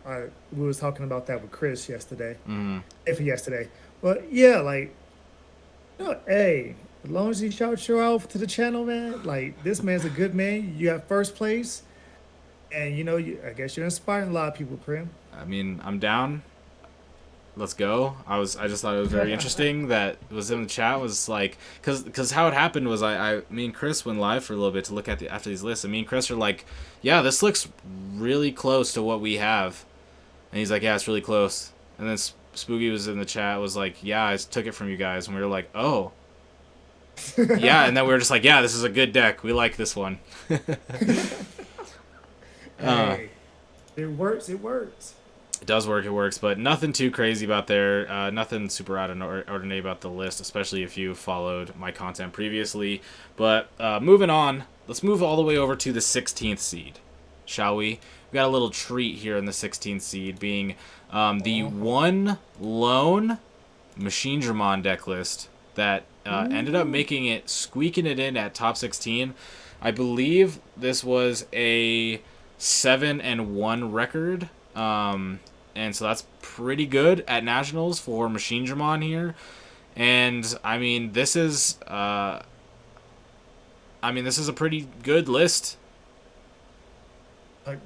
We was talking about that with Chris yesterday. If yesterday, but yeah, like, you know, hey, as long as you shout you out to the channel, man, like this man's a good man. You got first place, and you know, I guess you're inspiring a lot of people, Prim. I mean, I'm down. Let's go. I just thought it was very interesting that was in the chat was like, cause how it happened was me and Chris went live for a little bit to look at after these lists, and me and Chris are like, yeah, this looks really close to what we have, and he's like, yeah, it's really close, and then Spooky was in the chat was like, yeah, I took it from you guys, and we were like, oh, yeah, and then we were just like, yeah, this is a good deck, we like this one. Hey, it works. It works. It does work, it works, but nothing too crazy about there. Nothing super out of ordinary about the list, especially if you followed my content previously. But moving on, let's move all the way over to the 16th seed, shall we? We got a little treat here in the 16th seed, being the one lone Machinedramon deck list that ended up squeaking it in at top 16. I believe this was a 7-1 record. And so that's pretty good at Nationals for Machinedramon here. And I mean, this is a pretty good list.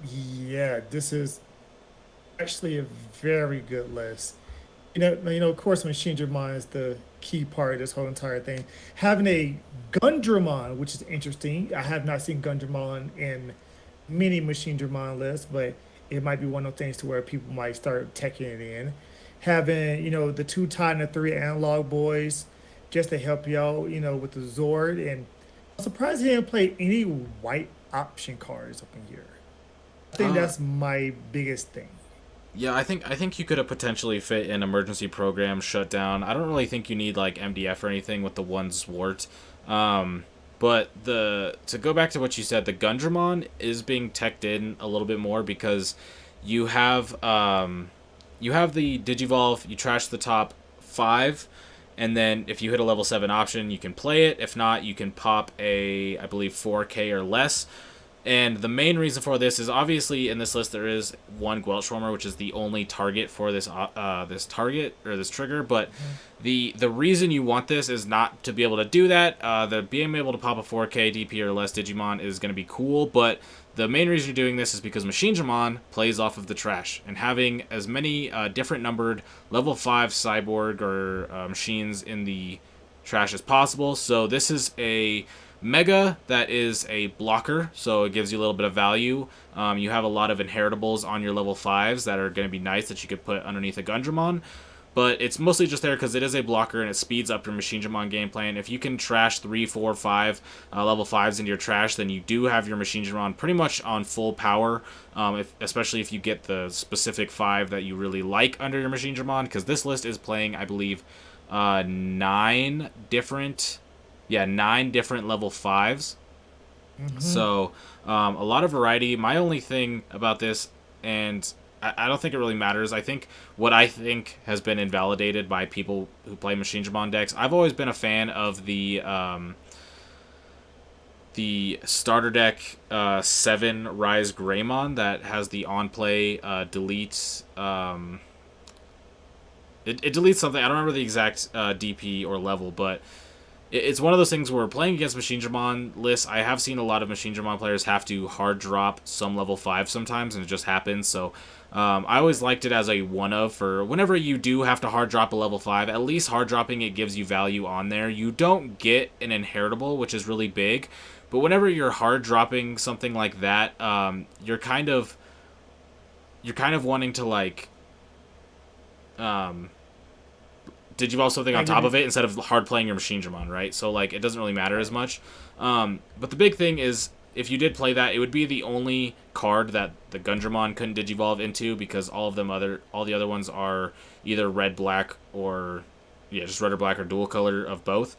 Yeah, this is actually a very good list. You know, of course, Machinedramon is the key part of this whole entire thing. Having a Gundramon, which is interesting. I have not seen Gundramon in many Machinedramon lists, but it might be one of those things to where people might start teching it in. Having, you know, the 2 Tide and the 3 Analog Boys just to help you out, you know, with the Zord. And I'm surprised he didn't play any white option cards up in here. I think that's my biggest thing. Yeah, I think you could have potentially fit an emergency program shutdown. I don't really think you need like MDF or anything with the 1 Zwart. But to go back to what you said, the Gundramon is being teched in a little bit more because you have the Digivolve, you trash the top 5, and then if you hit a level 7 option, you can play it. If not, you can pop a, I believe, 4K or less. And the main reason for this is obviously in this list there is 1 Gweltschwarmer, which is the only target for this this trigger. But the reason you want this is not to be able to do that. The being able to pop a 4K DP or less Digimon is going to be cool, but the main reason you're doing this is because Machinedramon plays off of the trash, and having as many different numbered level 5 cyborg or machines in the trash as possible. So this is a Mega that is a blocker, so it gives you a little bit of value. You have a lot of inheritables on your level 5s that are going to be nice that you could put underneath a Gundramon, but it's mostly just there because it is a blocker and it speeds up your Machinedramon gameplay. And if you can trash 3, 4, 5 level 5s into your trash, then you do have your Machinedramon pretty much on full power, especially if you get the specific 5 that you really like under your Machinedramon, because this list is playing, I believe, nine different, yeah, 9 different level 5s. Mm-hmm. So a lot of variety. My only thing about this, and I don't think it really matters. I think what I think has been invalidated by people who play Machinedramon decks. I've always been a fan of the starter deck 7 Rise Greymon that has the on play delete. It deletes something. I don't remember the exact DP or level, but it's one of those things where playing against Machinedramon lists, I have seen a lot of Machinedramon players have to hard drop some level 5 sometimes, and it just happens. So I always liked it as a one of for whenever you do have to hard drop a level 5, at least hard dropping it gives you value on there. You don't get an inheritable, which is really big, but whenever you're hard dropping something like that, you're kind of wanting to like um, did you also think on I give top you. of it instead of hard playing your Machinedramon, right? So like it doesn't really matter as much. But the big thing is if you did play that, it would be the only card that the Gundramon couldn't digivolve into because all the other ones are either red black or yeah, just red or black or dual color of both.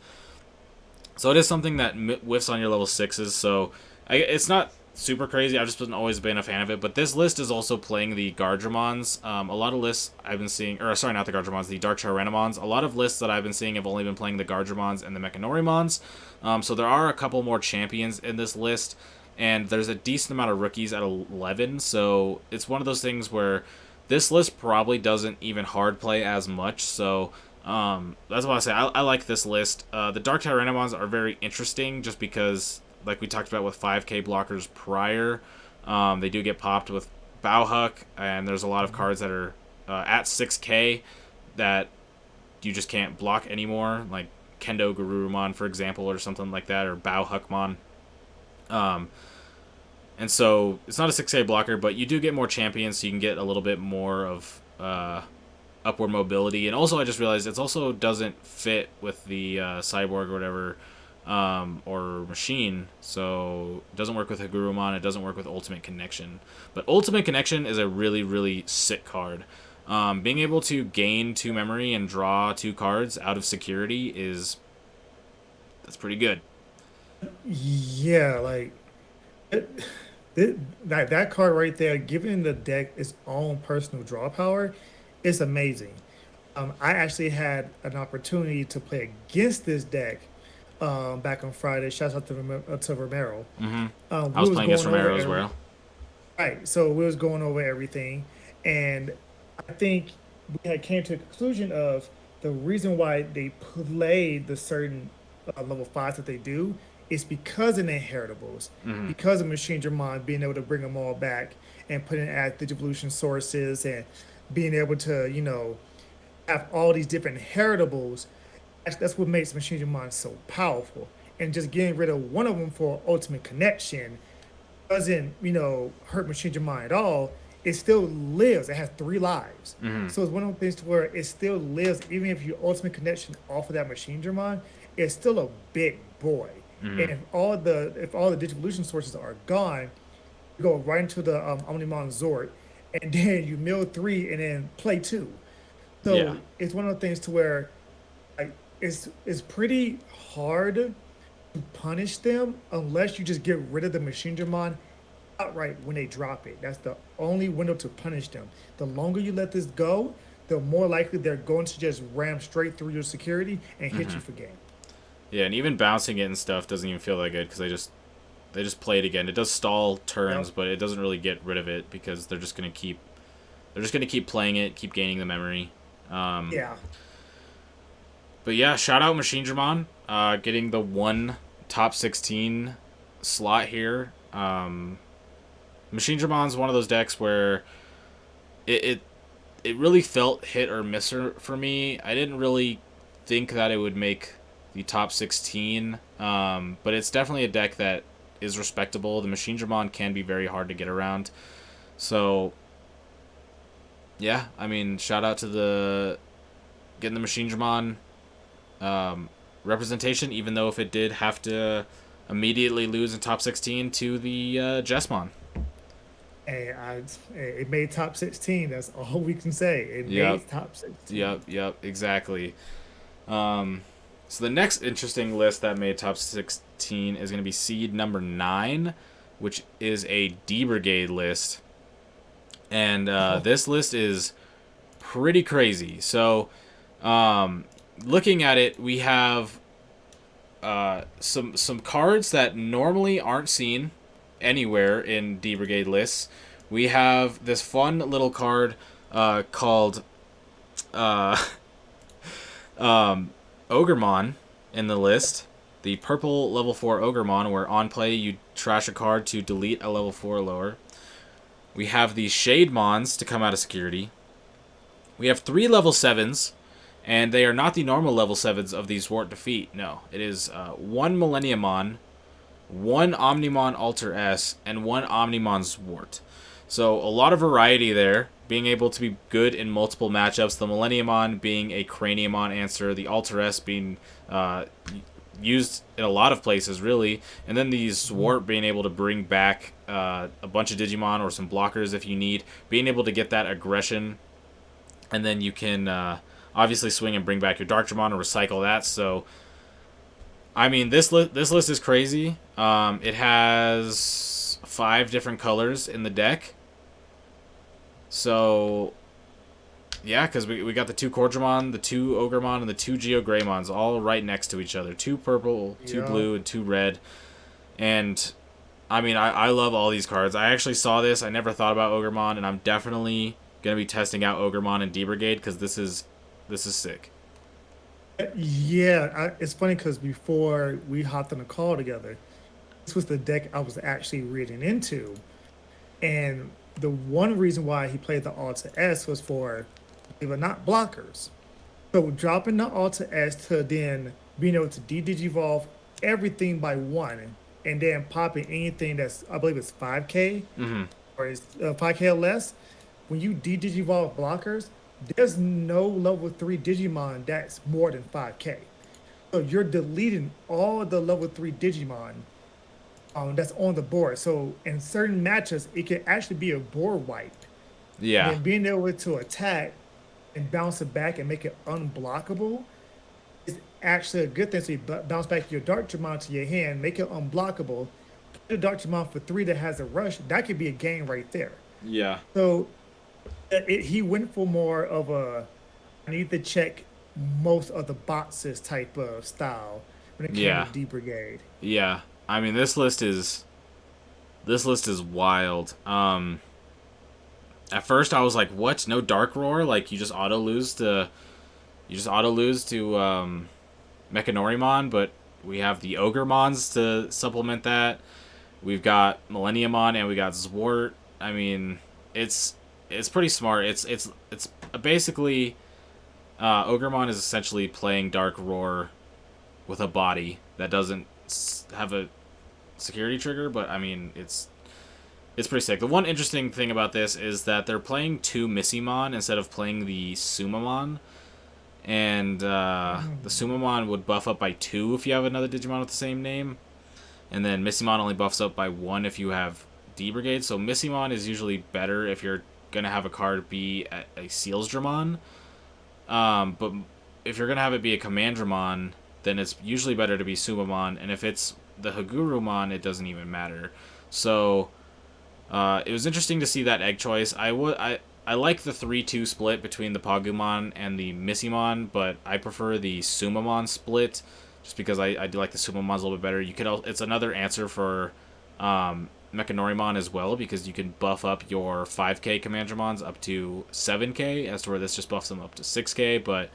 So it is something that whiffs on your level 6s. So it's not super crazy. I've just always been a fan of it. But this list is also playing the Gardramons. A lot of lists I've been seeing, or sorry, not the Gardramons, the Dark Tyrannomons. A lot of lists that I've been seeing have only been playing the Gardramons and the Mechanorimons. So there are a couple more champions in this list. And there's a decent amount of rookies at 11. So it's one of those things where this list probably doesn't even hard play as much. So that's why I say I like this list. The Dark Tyrannomons are very interesting just because, like we talked about with 5k blockers prior, they do get popped with Bauhuck, and there's a lot of cards that are at 6k that you just can't block anymore, like Kendo Garurumon, for example, or something like that, or Bauhuckmon. Um, and so it's not a 6k blocker, but you do get more champions, so you can get a little bit more of upward mobility. And also, I just realized it also doesn't fit with the cyborg or whatever, or machine. So it doesn't work with Hagurumon. It doesn't work with Ultimate Connection. But Ultimate Connection is a really, really sick card. Being able to gain 2 memory and draw 2 cards out of security that's pretty good. Yeah, like it, that card right there, giving the deck its own personal draw power, is amazing. I actually had an opportunity to play against this deck back on Friday. Shouts out to Romero. Mm-hmm. I We was was playing against going over Romero as well. right, so we was going over everything, and I think we had came to a conclusion of the reason why they played the certain level 5s that they do is because of the inheritables, Mm-hmm. because of Machine Dramon being able to bring them all back and put in as Digivolution sources and being able to, have all these different inheritables. That's what makes Machine Dramon so powerful. And just getting rid of one of them for Ultimate Connection doesn't, hurt Machine Dramon at all. It still lives. It has 3 lives. Mm-hmm. So it's one of the things to where it still lives, even if your Ultimate Connection off of that Machine Dramon, it's still a big boy. Mm-hmm. And if all the Digivolution sources are gone, you go right into the Omnimon Zord, and then you mill 3 and then play 2. Yeah. So it's one of the things to where like it's pretty hard to punish them unless you just get rid of the Machine Dramon outright when they drop it. That's the only window to punish them. The longer you let this go, the more likely they're going to just ram straight through your security and hit Mm-hmm. you for game. Yeah, and even bouncing it and stuff doesn't even feel that good because they just play it again. It does stall turns, Yep. but it doesn't really get rid of it because they're just gonna keep playing it, keep gaining the memory. Um, Yeah. but yeah, shout out Machine Dramon, getting the one top 16 slot here. Machine Dramon's one of those decks where it, it it really felt hit or miss for me. I didn't really think that it would make the top 16, but it's definitely a deck that is respectable. The Machine Dramon can be very hard to get around. So, yeah, I mean, shout out to the getting the Machine Dramon representation, even though if it did have to immediately lose in top 16 to the Jessmon. And it made top 16. That's all we can say. It Yep, made top 16. yep, exactly. So the next interesting list that made top 16 is going to be seed number 9, which is a D-Brigade list. And Oh, this list is pretty crazy. So, looking at it, we have some cards that normally aren't seen anywhere in D-Brigade lists. We have this fun little card called uh, Ogremon in the list. The purple level 4 Ogremon, where on play you trash a card to delete a level 4 or lower. We have the Shade Mons to come out of security. We have 3 level 7s, and they are not the normal level 7s of the Zwart defeat. No, it is 1 Millenniumon, 1 Omnimon Alter S, and 1 Omnimon Zwart. So a lot of variety there, being able to be good in multiple matchups. The Millenniumon being a Craniumon answer, the Alter S being used in a lot of places, really. And then the Zwart being able to bring back a bunch of Digimon or some blockers if you need. Being able to get that aggression. And then you can obviously swing and bring back your Darkdramon or recycle that. So, I mean, this list is crazy. It has 5 different colors in the deck. So, yeah, because we got the 2 Cordramon, the 2 Ogremon, and the 2 Geogreymons all right next to each other. 2 purple, 2 yeah. blue, and 2 red. And, I mean, I love all these cards. I actually saw this. I never thought about Ogremon, and I'm definitely going to be testing out Ogremon and D-Brigade because this is sick. Yeah, it's funny because before we hopped on a call together, this was the deck I was actually reading into. And the one reason why he played the Alta S was for, they were not blockers. So dropping the Alta S to then being able to de-digivolve everything by 1 and then popping anything that's, I believe it's 5K Mm-hmm. or is 5K or less. When you de-digivolve blockers, there's no level 3 Digimon that's more than 5K. So you're deleting all the level 3 Digimon that's on the board. So in certain matches, it can actually be a board wipe. And Yeah. then being able to attack and bounce it back and make it unblockable is actually a good thing. So you bounce back your Darkdramon to your hand, make it unblockable. Put the Darkdramon for 3 that has a rush. That could be a game right there. Yeah. So he went for more of a, I need to check most of the boxes type of style when it came to Yeah. D-Brigade. Yeah. I mean, this list is wild. At first I was like, "What? No Dark Roar? Like you just auto lose to Mechanorimon, but we have the Ogremons to supplement that. We've got Millenniumon and we got Zwart. I mean, it's pretty smart. It's basically Ogremon is essentially playing Dark Roar with a body that doesn't have a security trigger, but I mean, it's pretty sick. The one interesting thing about this is that they're playing 2 Missymon instead of playing the Sumamon. And the Sumamon would buff up by 2 if you have another Digimon with the same name. And then Missymon only buffs up by 1 if you have D-Brigade. So Missymon is usually better if you're going to have a card be a Sealsdramon. But if you're going to have it be a Commandramon, then it's usually better to be Sumamon. And if it's the Hagurumon, it doesn't even matter. So it was interesting to see that egg choice. I like the 3-2 split between the Pagumon and the Missymon, but I prefer the Sumamon split just because I do like the Sumamons a little bit better. It's another answer for Mechanorimon as well because you can buff up your 5K Commandramons up to 7K as to where this just buffs them up to 6K. But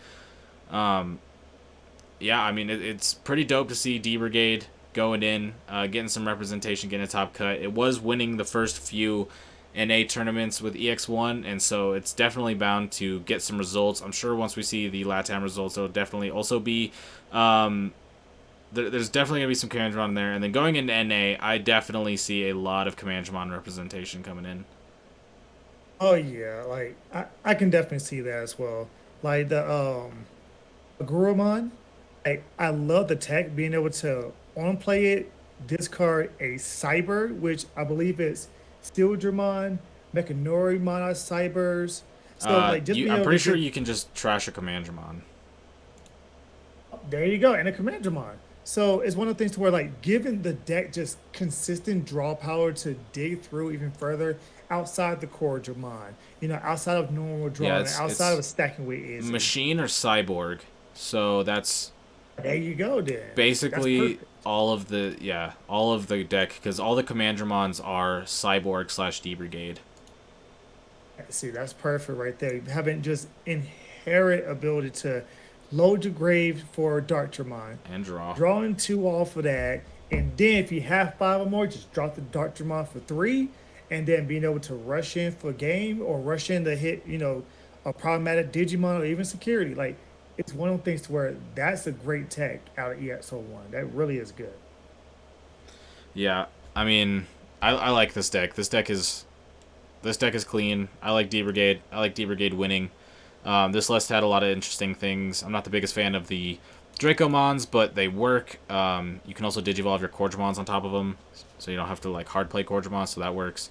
yeah, I mean it's pretty dope to see D-Brigade going in, getting some representation, getting a top cut. It was winning the first few NA tournaments with EX1, and so it's definitely bound to get some results. I'm sure once we see the Latam results, it'll definitely also be there's definitely going to be some Commandramon in there. And then going into NA, I definitely see a lot of Commandramon representation coming in. Oh yeah, like I can definitely see that as well. Like the Agurumon, I love the tech being able to on play it, discard a Cyber, which I believe is Steel Dramon, Mechanorimon are Cybers. So like just being I'm able pretty to sure get you can just trash a Commandramon. there you go, and a Commandramon. So it's one of the things to where like giving the deck just consistent draw power to dig through even further outside the core Dramon, outside of normal Yeah, drawing, outside of a stacking weight is machine or cyborg. So that's there you go then. That's basically perfect. all of the deck, because all the Commandramons are cyborg slash D-Brigade. See, that's perfect right there. Having just inherent ability to load your grave for Dark Dramon, And draw. drawing two off of that, and then if you have five or more, just drop the Dark Dramon for three, and then being able to rush in for game or rush in to hit, a problematic Digimon or even security. Like it's one of the things to where that's a great tech out of EXO1. That really is good. Yeah, I mean, I like this deck. This deck is clean. I like D-Brigade. I like D-Brigade winning. This list had a lot of interesting things. I'm not the biggest fan of the Dracomons, but they work. You can also Digivolve your Corgimons on top of them, so you don't have to like hard play Corgimons, so that works.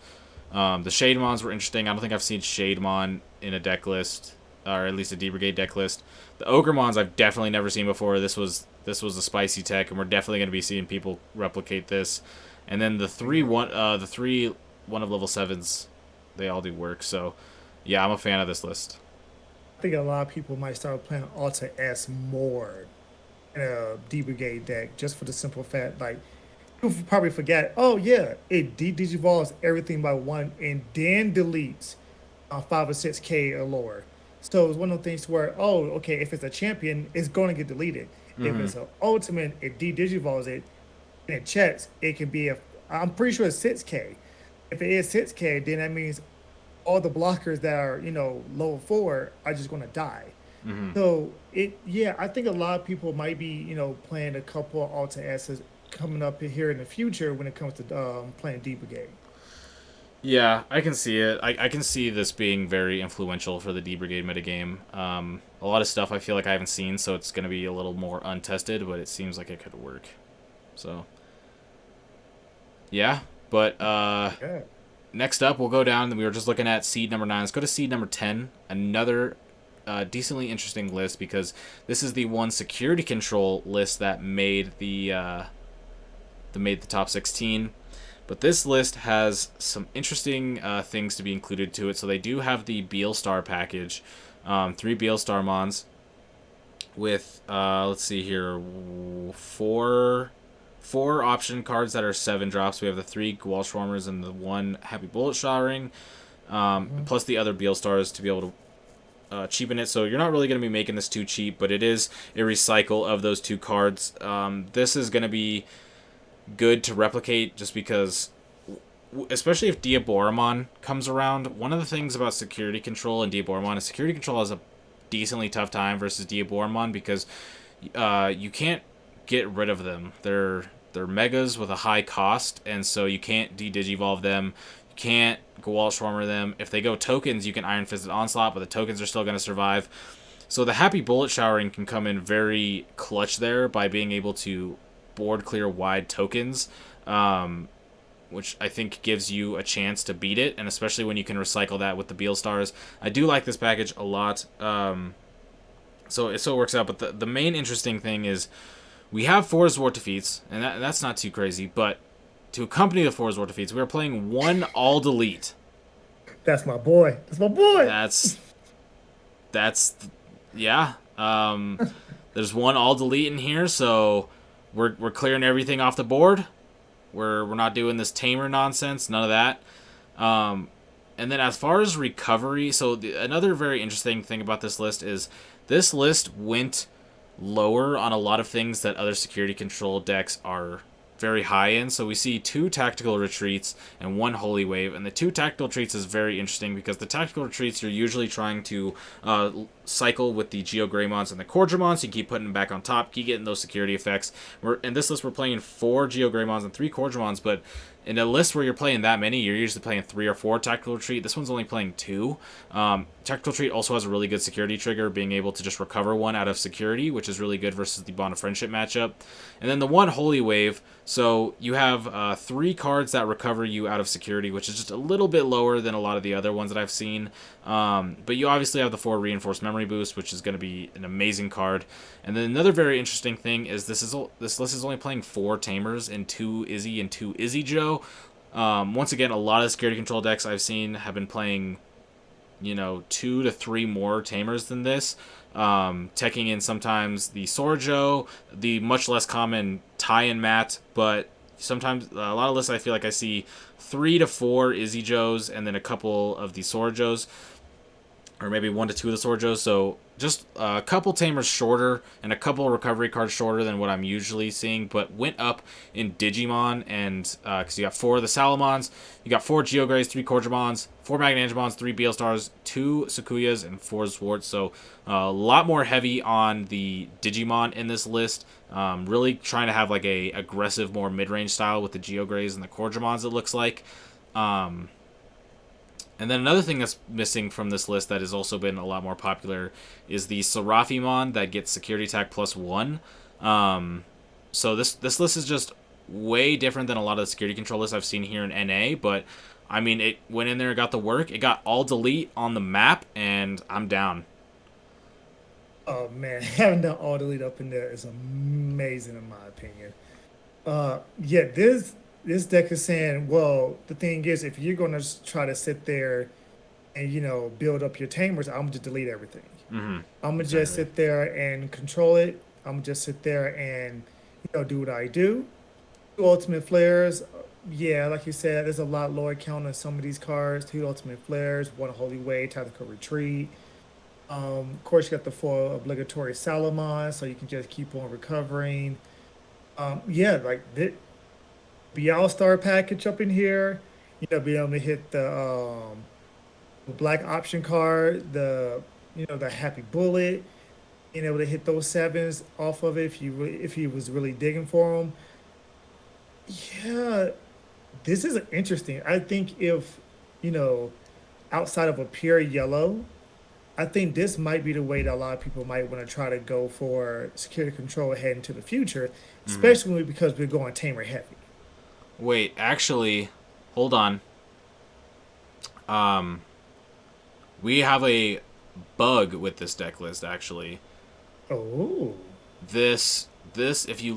The Shademons were interesting. I don't think I've seen Shademon in a deck list, or at least a D-Brigade deck list. The Ogremons I've definitely never seen before. This was a spicy tech, and we're definitely going to be seeing people replicate this. And then the three one of level 7s, they all do work. So yeah, I'm a fan of this list. I think a lot of people might start playing Alta S more in a D Brigade deck just for the simple fact, like, people probably forget, oh, yeah, it digivolves everything by one and then deletes 5 or 6K or lower. So it's one of the things where, oh, okay, if it's a champion, it's going to get deleted. If Mm-hmm. it's an ultimate, it digivolves it and it checks, it can be I'm pretty sure it's 6K. If it is 6K, then that means all the blockers that are lower four are just going to die. Mm-hmm. So yeah, I think a lot of people might be playing a couple of Alta S's coming up here in the future when it comes to playing D Brigade. Yeah, I can see it. I can see this being very influential for the D-Brigade metagame. A lot of stuff I feel like I haven't seen, so it's going to be a little more untested, but it seems like it could work. So, yeah. But Yeah, next up, we'll go down. We were just looking at seed number 9. Let's go to seed number 10. Another decently interesting list, because this is the one security control list that made the top 16. But this list has some interesting things to be included to it. So they do have the Beal Star package, 3 Beal Star Mons with let's see here, four option cards that are 7 drops. We have the 3 Gwal Swarmers and the 1 Happy Bullet Showering, plus the other Beal Stars to be able to cheapen it. So you're not really going to be making this too cheap, but it is a recycle of those 2 cards. This is going to be good to replicate just because, especially if Diaboromon comes around. One of the things about security control and Diaboromon is security control has a decently tough time versus Diaboromon, because you can't get rid of them. They're megas with a high cost, and so you can't de-digivolve them. You can't Gwal Swarmer them. If they go tokens, you can Iron Fisted Onslaught, but the tokens are still going to survive. So the Happy Bullet Showering can come in very clutch there by being able to board clear wide tokens, which I think gives you a chance to beat it, and especially when you can recycle that with the Beal Stars. I do like this package a lot. So it works out, but the main interesting thing is we have 4 Zwart defeats, and that's not too crazy, but to accompany the 4 Zwart defeats, we are playing 1 all delete. that's my boy. That's my boy. That's yeah. There's 1 all delete in here, so we're clearing everything off the board. We're not doing this tamer nonsense, none of that. And then as far as recovery, so another very interesting thing about this list is this list went lower on a lot of things that other security control decks are very high in. So we see 2 tactical retreats and 1 holy wave, and the 2 tactical retreats is very interesting because the tactical retreats you're usually trying to cycle with the Geogreymons and the Corgimons, so you keep putting them back on top, keep getting those security effects. In this list we're playing 4 Geogreymons and 3 Corgimons, but in a list where you're playing that many, you're usually playing 3 or 4 Tactical Retreat. This one's only playing 2. Tactical Retreat also has a really good security trigger, being able to just recover 1 out of security, which is really good versus the Bond of Friendship matchup. And then the 1 Holy Wave, so you have 3 cards that recover you out of security, which is just a little bit lower than a lot of the other ones that I've seen. But you obviously have the 4 Reinforced Memory Boost, which is going to be an amazing card. And then another very interesting thing is this list is only playing 4 Tamers and 2 Izzy and 2 Izzy Joe. Once again, a lot of security control decks I've seen have been playing, 2 to 3 more Tamers than this. Teching in sometimes the Sorjo, the much less common Ty and Matt, but sometimes a lot of lists I feel like I see 3 to 4 Izzy Joes and then a couple of the Sorjos, or maybe 1 to 2 of the Sorjos. So just a couple Tamers shorter and a couple recovery cards shorter than what I'm usually seeing, but went up in Digimon, and because you got 4 of the Salamons, you got 4 Geograys, 3 Corgimons, 4 Machinedramons, 3 Beelstars, 2 Sukuyas, and 4 Zwarts. So a lot more heavy on the Digimon in this list. Really trying to have like a aggressive, more mid-range style with the Geograys and the Corgimons, it looks like. And then another thing that's missing from this list that has also been a lot more popular is the Seraphimon that gets security attack +1. So this list is just way different than a lot of the security control lists I've seen here in NA, but I mean, it went in there, got the work, it got all delete on the map, and I'm down. Oh man, having the all delete up in there is amazing in my opinion. Yeah, this deck is saying, well, the thing is, if you're gonna try to sit there and build up your tamers, I'm gonna just delete everything. Mm-hmm. I'm gonna just sit there and control it. I'm gonna just sit there and do what I do. Ultimate flares, yeah, like you said, there's a lot lower count on some of these cards. 2 ultimate flares, 1 holy wave, tactical retreat. Of course, you got the 4 obligatory Salamon, so you can just keep on recovering. Yeah, like the All-Star package up in here, being able to hit the black option card, the Happy Bullet, being able to hit those 7s off of it if he was really digging for them. Yeah, this is interesting. I think if you know outside of a pure yellow, I think this might be the way that a lot of people might want to try to go for security control ahead into the future, Mm-hmm. especially because we're going tamer heavy. Wait, actually, hold on. Um, we have a bug with this deck list, actually. Oh, This if you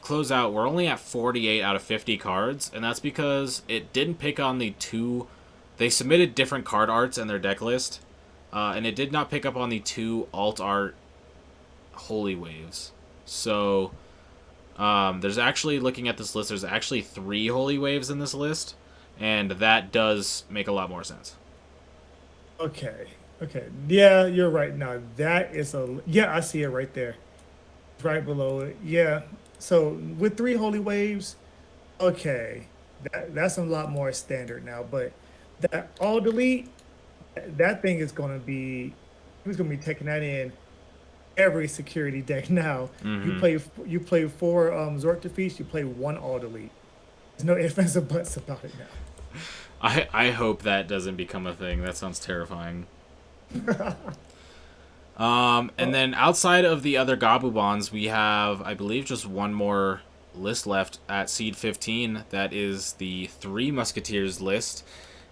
close out, we're only at 48 out of 50 cards, and that's because it didn't pick on the 2. They submitted different card arts in their deck list, and it did not pick up on the 2 alt art holy waves. So there's actually, looking at this list, there's actually 3 holy waves in this list, and that does make a lot more sense. okay, okay. Yeah, you're right. Now that is yeah, I see it right there, right below it. Yeah. So with 3 holy waves, okay, that's a lot more standard now. But that all delete, that thing is gonna be, who's gonna be taking that in every security deck now. Mm-hmm. You play 4 Zort defeats, you play 1 all delete. There's no ifs ands or buts about it I hope that doesn't become a thing. That sounds terrifying. now. And then outside of the other GabuBonds, we have, I believe, just one more list left at Seed 15. That is the 3 Musketeers list.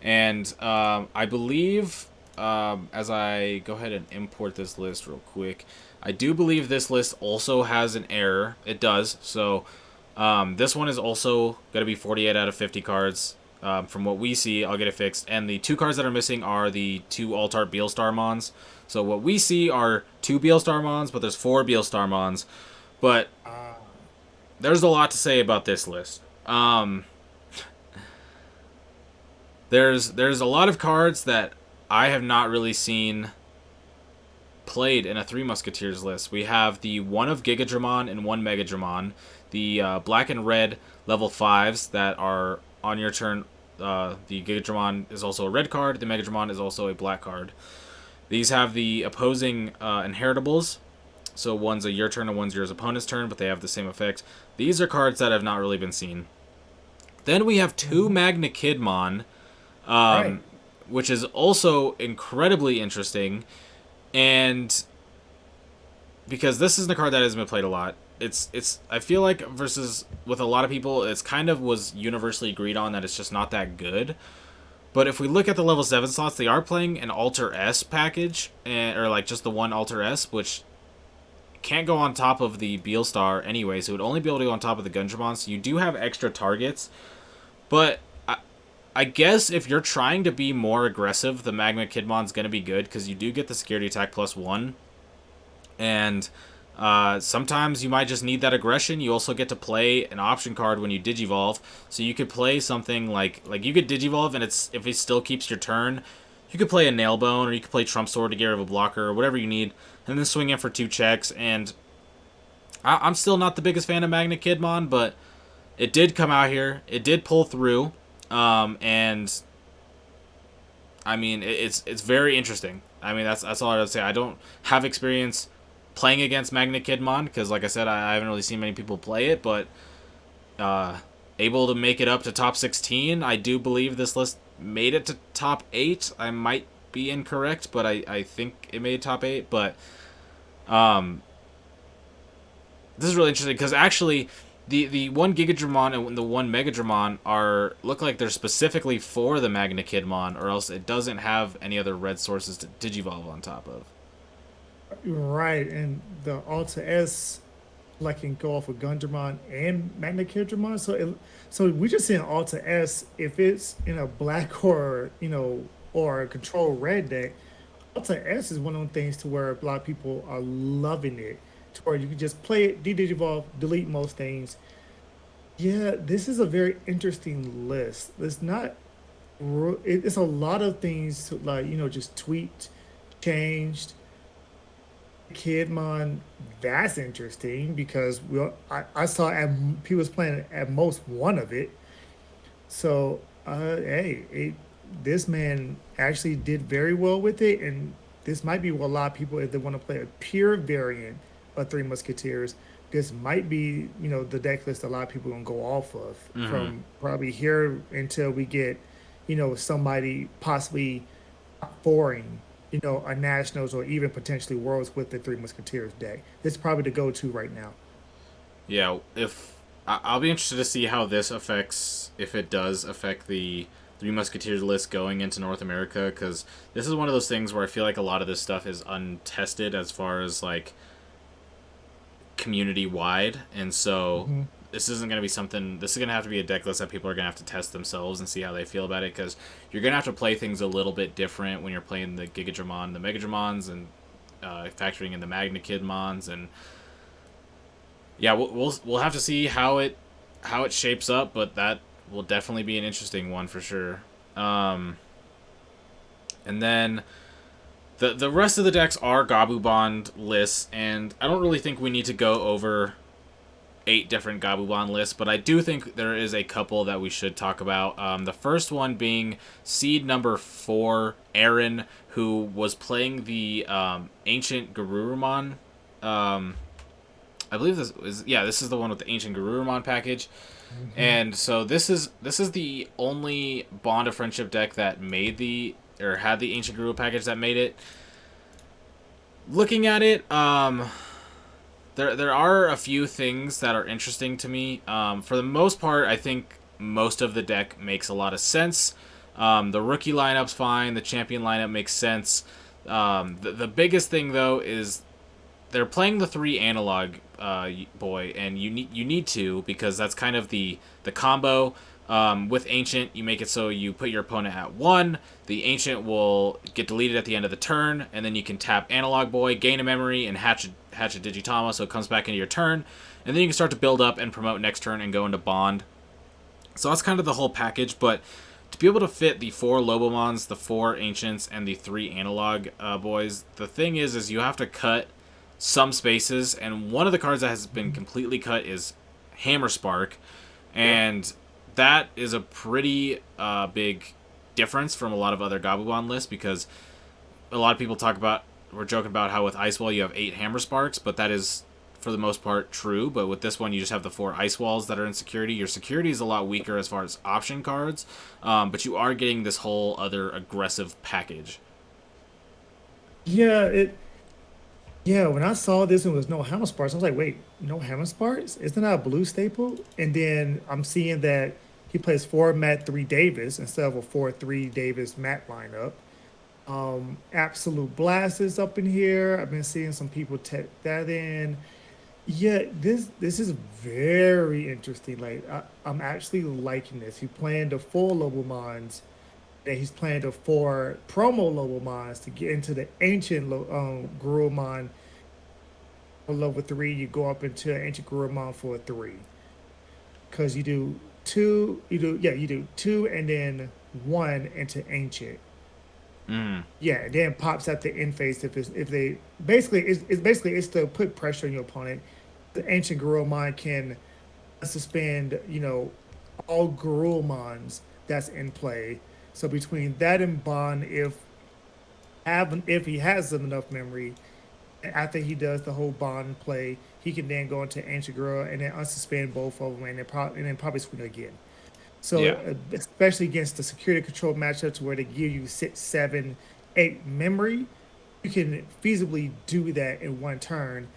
And I believe, as I go ahead and import this list real quick, I do believe this list also has an error. It does. So this one is also going to be 48 out of 50 cards. From what we see, I'll get it fixed. And the 2 cards that are missing are the 2 Alt-Art Beelstar Mons. So what we see are 2 Beelstar Mons, but there's 4 Beelstar Mons. But there's a lot to say about this list. There's a lot of cards that I have not really seen played in a 3 Musketeers list. We have the 1 of Gigadramon and 1 Megadramon. The black and red level 5s that are on your turn. The Gigadramon is also a red card. The Megadramon is also a black card. These have the opposing inheritables. So one's a your turn and one's your opponent's turn, but they have the same effect. These are cards that have not really been seen. Then we have two Hmm. Magna Kidmon, Right. which is also incredibly interesting. And because this isn't a card that hasn't been played a lot, it's I feel like versus with a lot of people, it's kind of was universally agreed on that it's just not that good. But if we look at the level 7 slots, they are playing an Alter S package, or like just the one Alter S, which can't go on top of the Beelstar anyway, so it would only be able to go on top of the Gundramon, so you do have extra targets. But I guess if you're trying to be more aggressive, the Magma Kidmon's going to be good, because you do get the security attack +1. And sometimes you might just need that aggression. You also get to play an option card when you Digivolve, so you could play something like you could Digivolve, and it's if it still keeps your turn, you could play a Nailbone, or you could play Trump Sword to get rid of a blocker, or whatever you need, and then swing in for 2 checks. And I'm still not the biggest fan of Magna Kidmon, but it did come out here. It did pull through, and I mean it's very interesting. I mean that's all I would say. I don't have experience playing against Magna Kidmon because, like I said, I haven't really seen many people play it, but able to make it up to top 16. I do believe this list made it to top 8. I might be incorrect, but I think it made top 8. But um, this is really interesting because actually the one Gigadramon and the one Megadramon look like they're specifically for the Magna Kidmon, or else it doesn't have any other red sources to Digivolve on top of. Right. And the Alta S like can go off of Gundramon and Magna Kidramon. So we just seeing Alta S if it's in a black or or a control red deck. Alta S is one of those things to where a lot of people are loving it. To where you can just play it, de-digivolve, delete most things. Yeah, this is a very interesting list. It's not. It's a lot of things to, like just tweaked, changed. Kidmon, that's interesting because I saw he was playing at most one of it. So hey, this man actually did very well with it, and this might be what a lot of people, if they want to play a pure variant of Three Musketeers, this might be the deck list a lot of people gonna go off of Mm-hmm. from probably here until we get somebody possibly foreign, a nationals or even potentially worlds with the Three Musketeers deck. This is probably the go-to right now. Yeah, if I'll be interested to see how this affects, if it does affect the Three Musketeers list going into North America, because this is one of those things where I feel like a lot of this stuff is untested as far as like community wide, and so Hmm. this isn't going to be something. This is going to have to be a deck list that people are going to have to test themselves and see how they feel about it, because you're going to have to play things a little bit different when you're playing the Gigadramon, the Megadramons, and factoring in the Magna Kidmons, and yeah, we'll have to see how it shapes up, but that will definitely be an interesting one for sure. Um, and then the rest of the decks are GabuBond lists, and I don't really think we need to go over 8 different GabuBond lists, but I do think there is a couple that we should talk about. The first one being seed number 4, Aaron, who was playing the ancient Garurumon. Um, I believe this is the one with the ancient Garurumon package. Hmm. And so this is the only Bond of Friendship deck that made the or had the ancient Guru package that made it. Looking at it, there are a few things that are interesting to me. For the most part, I think most of the deck makes a lot of sense. The rookie lineup's fine. The champion lineup makes sense. The biggest thing though is they're playing the 3 analog boy, and you need to, because that's kind of the combo. With ancient, you make it so you put your opponent at 1. The ancient will get deleted at the end of the turn, and then you can tap analog boy, gain a memory, and hatch a Digitama, so it comes back into your turn, and then you can start to build up and promote next turn and go into bond. So that's kind of the whole package, but to be able to fit the 4 Lobomons, the 4 Ancients, and the 3 Analog boys, the thing is you have to cut some spaces, and one of the cards that has been completely cut is Hammer Spark, Yep. and that is a pretty big difference from a lot of other GabuBond lists, because a lot of people we're joking about how with Icewall you have 8 Hammer Sparks, but that is for the most part true, but with this one you just have the 4 ice walls that are in security. Your security is a lot weaker as far as option cards, but you are getting this whole other aggressive package. Yeah, it. Yeah, when I saw this and was no hammer sparks, I was like, wait, no hammer sparks? Isn't that a blue staple? And then I'm seeing that he plays 4 Matt 3 Davis instead of a 4-3 Davis Matt lineup. Absolute Blast is up in here. I've been seeing some people take that in. Yeah, this is very interesting. Like I'm actually liking this. He's playing the full Lobomons, and he's playing the 4 promo Lobomons to get into the ancient Garurumon level 3. You go up into ancient Garurumon for a 3 because you do two. You do 2 and then 1 into ancient. Mm. Yeah, and then pops at the end phase if they basically it's basically it's to put pressure on your opponent. The ancient Garurumon can suspend, all Garurumons that's in play. So between that and Bond, if he has enough memory, after he does the whole Bond play, he can then go into ancient Garou and then unsuspend both of them and then probably swing again. So Yeah. especially against the security control matchups where they give you 6, 7, 8 memory, you can feasibly do that in one turn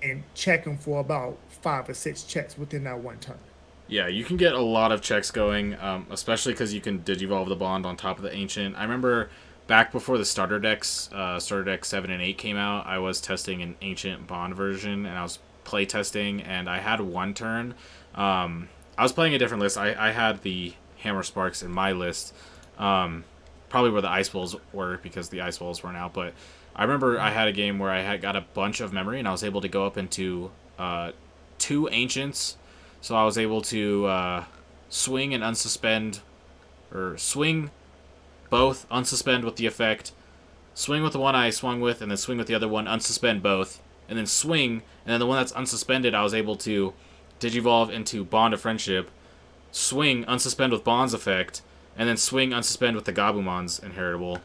and check them for about 5 or 6 checks within that one turn. Yeah, you can get a lot of checks going, especially because you can Digivolve the Bond on top of the Ancient. I remember back before the starter deck 7 and 8 came out, I was testing an Ancient Bond version, and I was play testing, and I had one turn. I was playing a different list. I had the Hammer Sparks in my list, probably where the Ice Walls were, because the Ice Walls weren't out, but I remember I had a game where I had got a bunch of memory, and I was able to go up into 2 Ancients. So I was able to swing and unsuspend, or swing both, unsuspend with the effect, swing with the one I swung with, and then swing with the other one, unsuspend both, and then swing, and then the one that's unsuspended I was able to Digivolve into Bond of Friendship, swing, unsuspend with Bond's effect, and then swing, unsuspend with the Gabumon's inheritable.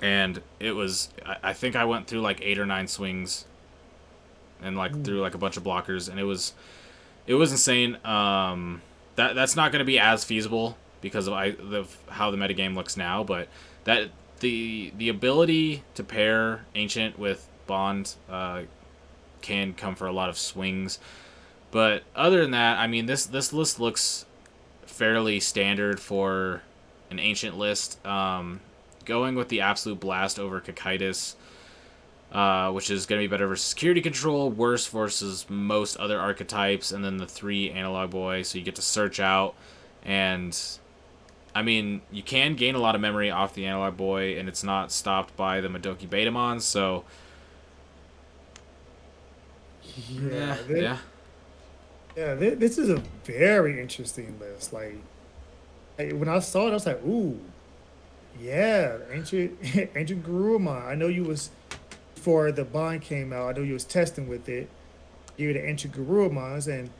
And it was, I think I went through like 8 or 9 swings, and like through like a bunch of blockers, and it was insane. That's not going to be as feasible because of how the metagame looks now, but that the ability to pair Ancient with Bond can come for a lot of swings. But other than that, I mean, this list looks fairly standard for an Ancient list. Going with the Absolute Blast over Cocytus, which is going to be better versus security control, worse versus most other archetypes, and then the 3 Analog Boy, so you get to search out. And, I mean, you can gain a lot of memory off the Analog Boy, and it's not stopped by the Madoki Betamon, so... Yeah, yeah. this is a very interesting list. Like when I saw it, I was like, ooh, yeah, ancient ancient Garurumon. I know you was before the bond came out. I know you was testing with it. You the ancient Garurumons, and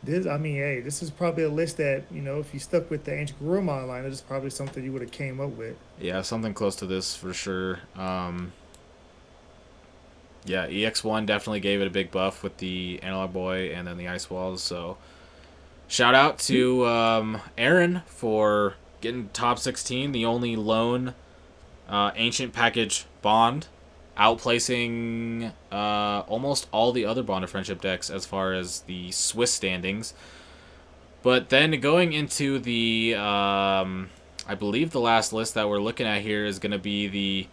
this. I mean, hey, this is probably a list that if you stuck with the ancient Garurumon line, it's probably something you would have came up with. Yeah, something close to this for sure. Yeah, EX1 definitely gave it a big buff with the Analog Boy and then the Ice Walls. So, shout out to Aaron for getting top 16, the only lone Ancient package Bond, outplacing almost all the other Bond of Friendship decks as far as the Swiss standings. But then going into the, I believe the last list that we're looking at here is going to be the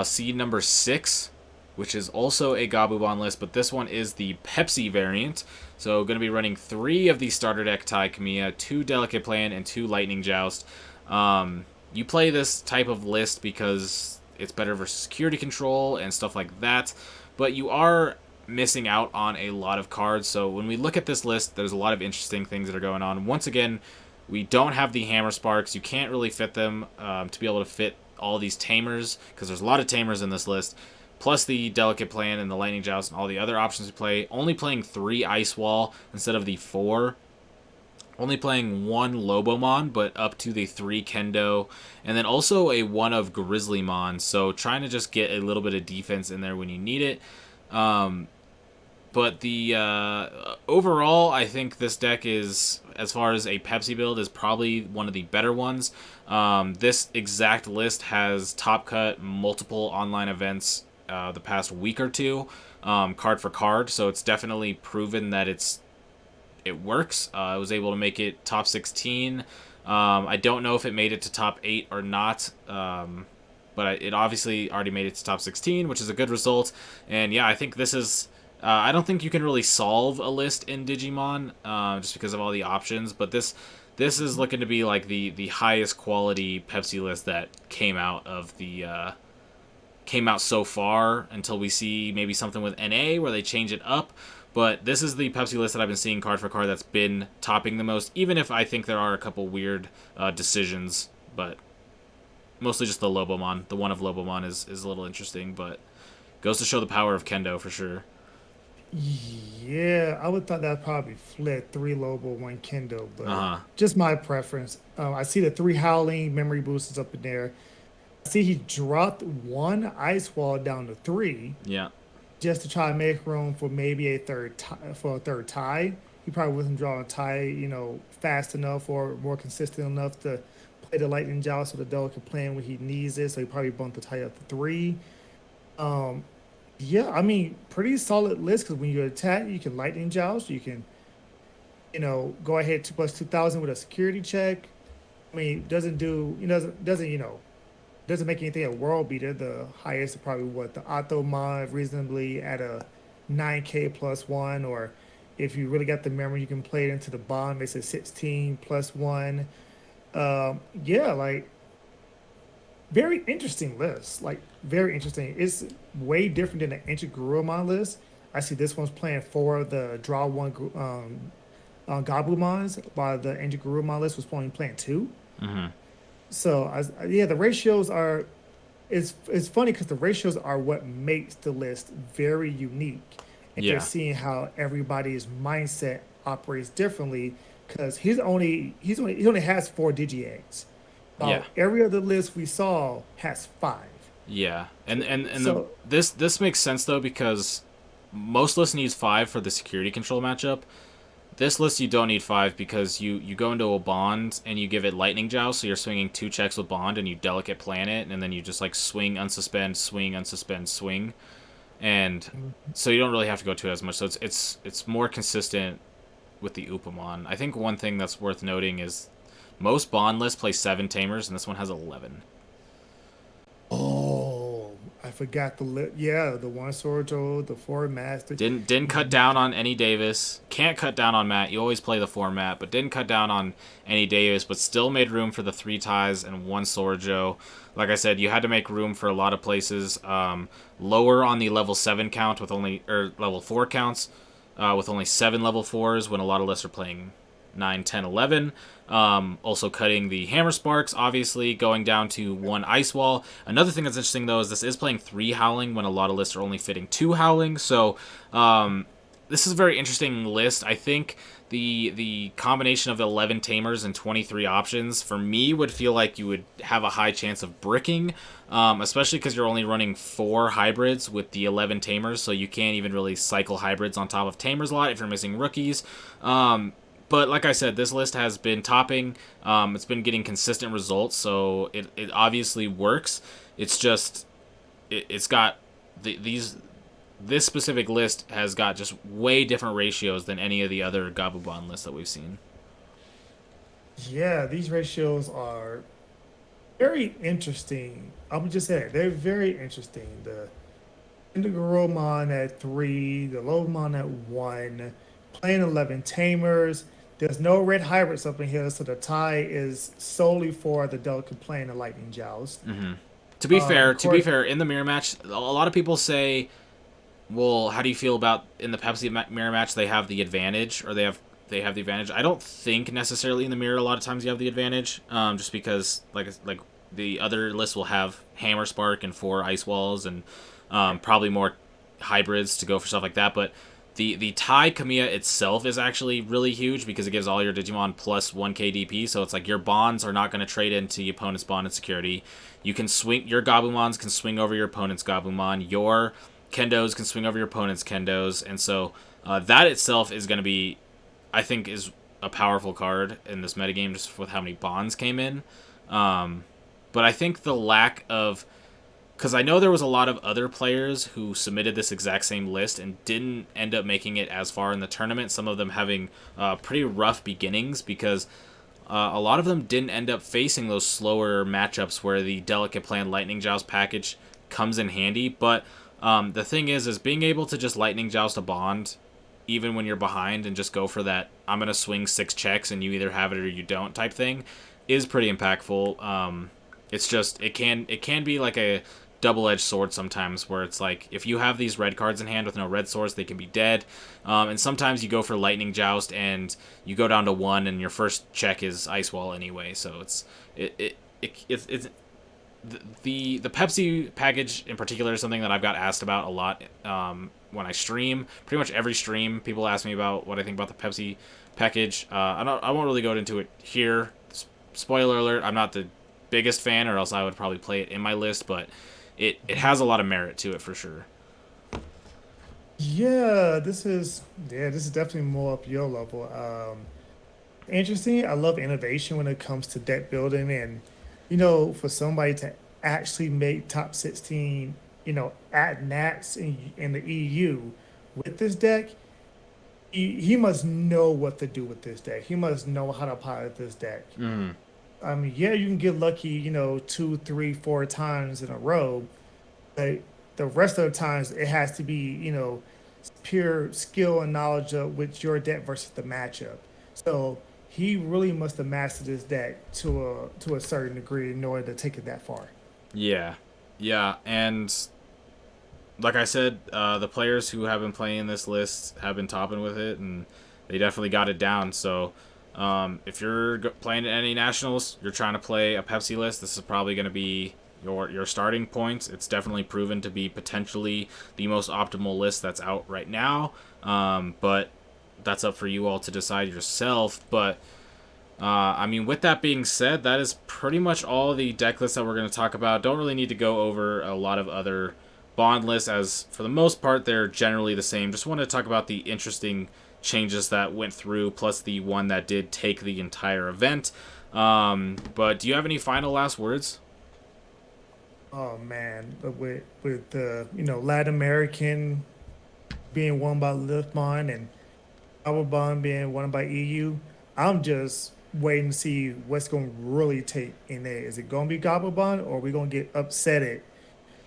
seed number 6, which is also a GabuBond list, but this one is the Pepsi variant. So going to be running 3 of the starter deck Tai Kamiya, 2 Delicate Plan, and 2 Lightning Joust. You play this type of list because it's better versus security control and stuff like that, but you are missing out on a lot of cards. So when we look at this list, there's a lot of interesting things that are going on. Once again, we don't have the Hammer Sparks. You can't really fit them to be able to fit all these Tamers, because there's a lot of Tamers in this list. Plus the Delicate Plan and the Lightning Joust and all the other options we play. Only playing 3 Ice Wall instead of the 4. Only playing 1 Lobomon, but up to the 3 Kendo. And then also a 1 of Grizzlymon. So trying to just get a little bit of defense in there when you need it. But the overall, I think this deck is, as far as a Pepsi build, is probably one of the better ones. This exact list has top cut multiple online events the past week or two, card for card. So it's definitely proven that it works. I was able to make it top 16. I don't know if it made it to top 8 or not. But it obviously already made it to top 16, which is a good result. And yeah, I think this is. I don't think you can really solve a list in Digimon just because of all the options, but this is looking to be like the highest quality Pepsi list that came out so far until we see maybe something with NA where they change it up. But this is the Pepsi list that I've been seeing card for card that's been topping the most, even if I think there are a couple weird decisions, but mostly just the Lobomon. The one of Lobomon is a little interesting, but goes to show the power of Kendo for sure. Yeah, I would thought that probably flip three Lobo, one Kendo, Uh but huh. just my preference. I see the three Howling memory boosters up in there. I see he dropped one Ice Wall down to three Yeah. just to try to make room for maybe a third tie. He probably wasn't drawing a tie, fast enough or more consistent enough to play the Lightning Joust so the dog can play him when he needs it. So he probably bumped the tie up to three. Um, yeah, I mean, pretty solid list because when you attack, you can Lightning Joust, you can, go ahead 2+2000 with a security check. I mean, doesn't do, doesn't make anything a world beater. The highest is probably what the Ottomon reasonably at a 9K plus one, or if you really got the memory, you can play it into the bond. Makes it 16 plus one. Yeah, like very interesting list. Like very interesting. It's way different than the ancient Garurumon list. I see this one's playing four of the draw one Gabumons, while the ancient Garurumon list was playing two. Mm-hmm. So yeah, the ratios are. It's funny because the ratios are what makes the list very unique, and you're Yeah. seeing how everybody's mindset operates differently. Because he only has four digi eggs, Yeah. while every other list we saw has five. Yeah. And So this makes sense though because most lists needs 5 for the security control matchup. This list you don't need 5 because you go into a bond and you give it lightning joust, so you're swinging 2 checks with bond and you delicate planet, and then you just like swing unsuspend swing, and so you don't really have to go to it as much. So it's more consistent with the Upamon. I think one thing that's worth noting is most bond lists play 7 tamers and this one has 11. oh, I forgot the list. Yeah, the one Sorjo, the four master. Didn't cut down on any Davis. Can't cut down on Matt. You always play the 4 Matt, but didn't cut down on any Davis, but still made room for the 3 ties and 1 Sorjo. Like I said, you had to make room for a lot of places. Lower on the level 7 count with only, or level 4 counts, with only 7 level 4s when a lot of lists are playing 9, 10, 11. Also cutting the Hammer Sparks, obviously, going down to 1 Ice Wall. Another thing that's interesting, though, is this is playing 3 Howling when a lot of lists are only fitting 2 Howling. So this is a very interesting list. I think the combination of 11 Tamers and 23 options, for me, would feel like you would have a high chance of bricking, especially because you're only running 4 hybrids with the 11 Tamers, so you can't even really cycle hybrids on top of Tamers a lot if you're missing rookies. But like I said, this list has been topping. It's been getting consistent results, so it obviously works. It's just it's got these. This specific list has got just way different ratios than any of the other GabuBond lists that we've seen. Yeah, these ratios are very interesting. I'm just saying they're very interesting. The Indigo at three, the Lobomon at one, playing 11 Tamers. There's no red hybrids up in here, so the tie is solely for the Delicate playing the Lightning Joust. To Of be course, fair, in the mirror match, a lot of people say, "Well, how do you feel about in the Pepsi mirror match? They have the advantage, or they have the advantage." I don't think necessarily in the mirror a lot of times you have the advantage, just because like the other list will have Hammer Spark and 4 Ice Walls and probably more hybrids to go for stuff like that. But the tie Kamiya itself is actually really huge because it gives all your Digimon plus 1 KDP. So it's like your bonds are not going to trade into the opponent's bond and security. You can swing, your Gabumons can swing over your opponent's Gabumon. Your kendos can swing over your opponent's kendos, and so that itself is going to be, I think, is a powerful card in this metagame just with how many bonds came in. But I think the lack of, because I know there was a lot of other players who submitted this exact same list and didn't end up making it as far in the tournament, some of them having pretty rough beginnings because a lot of them didn't end up facing those slower matchups where the Delicate Plan Lightning Joust package comes in handy. But the thing is being able to just Lightning Joust a bond, even when you're behind, and just go for that, I'm going to swing 6 checks and you either have it or you don't type thing, is pretty impactful. It's just, it can be like a double-edged sword sometimes, where it's like, if you have these red cards in hand with no red source, they can be dead. And sometimes you go for Lightning Joust and you go down to 1 and your first check is Ice Wall anyway, so it's the Pepsi package in particular is something that I've got asked about a lot when I stream. Pretty much every stream, people ask me about what I think about the Pepsi package. I won't really go into it here. Spoiler alert, I'm not the biggest fan, or else I would probably play it in my list, but it has a lot of merit to it for sure. Yeah, this is definitely more up your level. Interesting. I love innovation when it comes to deck building, and for somebody to actually make top 16, at Nats in the EU with this deck, he must know what to do with this deck. He must know how to pilot this deck. Mm. I mean, yeah, you can get lucky, 2, 3, 4 times in a row, but the rest of the times it has to be, pure skill and knowledge of with your deck versus the matchup. So he really must have mastered his deck to a certain degree in order to take it that far. Yeah, and like I said, the players who have been playing this list have been topping with it, and they definitely got it down. So if you're playing at any nationals, you're trying to play a Pepsi list, this is probably going to be your starting point. It's definitely proven to be potentially the most optimal list that's out right now, but that's up for you all to decide yourself. But I mean, with that being said, that is pretty much all the deck lists that we're going to talk about. Don't really need to go over a lot of other bond lists, as for the most part they're generally the same. Just want to talk about the interesting changes that went through, plus the one that did take the entire event. But do you have any final last words? Oh man, but with the Latin American being won by Liftmon and GabuBond being won by EU, I'm just waiting to see what's going to really take in there. Is it going to be GabuBond, or are we going to get upset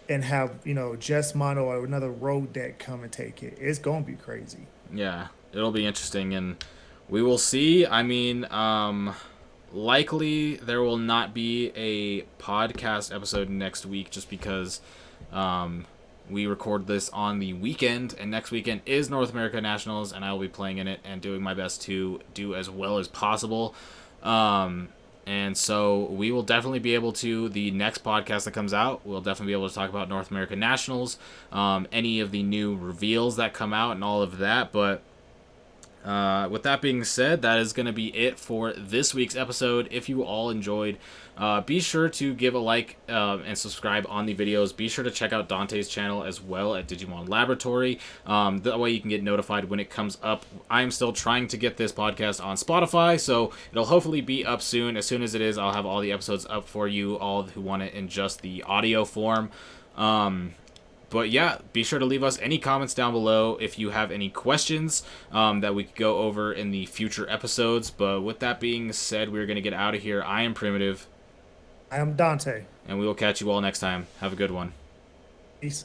and have just mono or another road deck come and take it? It's going to be crazy. Yeah, it'll be interesting, and we will see. I mean, likely there will not be a podcast episode next week, just because we record this on the weekend, and next weekend is North America Nationals, and I will be playing in it and doing my best to do as well as possible. And so we will definitely be able to, the next podcast that comes out, we'll definitely be able to talk about North American Nationals, any of the new reveals that come out and all of that. But with that being said, that is going to be it for this week's episode. If you all enjoyed, be sure to give a like and subscribe on the videos. Be sure to check out Dante's channel as well at Digimon Laboratory. That way you can get notified when it comes up. I'm still trying to get this podcast on Spotify, so it'll hopefully be up soon. As soon as it is, I'll have all the episodes up for you all who want it in just the audio form. But yeah, be sure to leave us any comments down below if you have any questions that we could go over in the future episodes. But with that being said, we're going to get out of here. I am Primitive. I am Dante. And we will catch you all next time. Have a good one. Peace.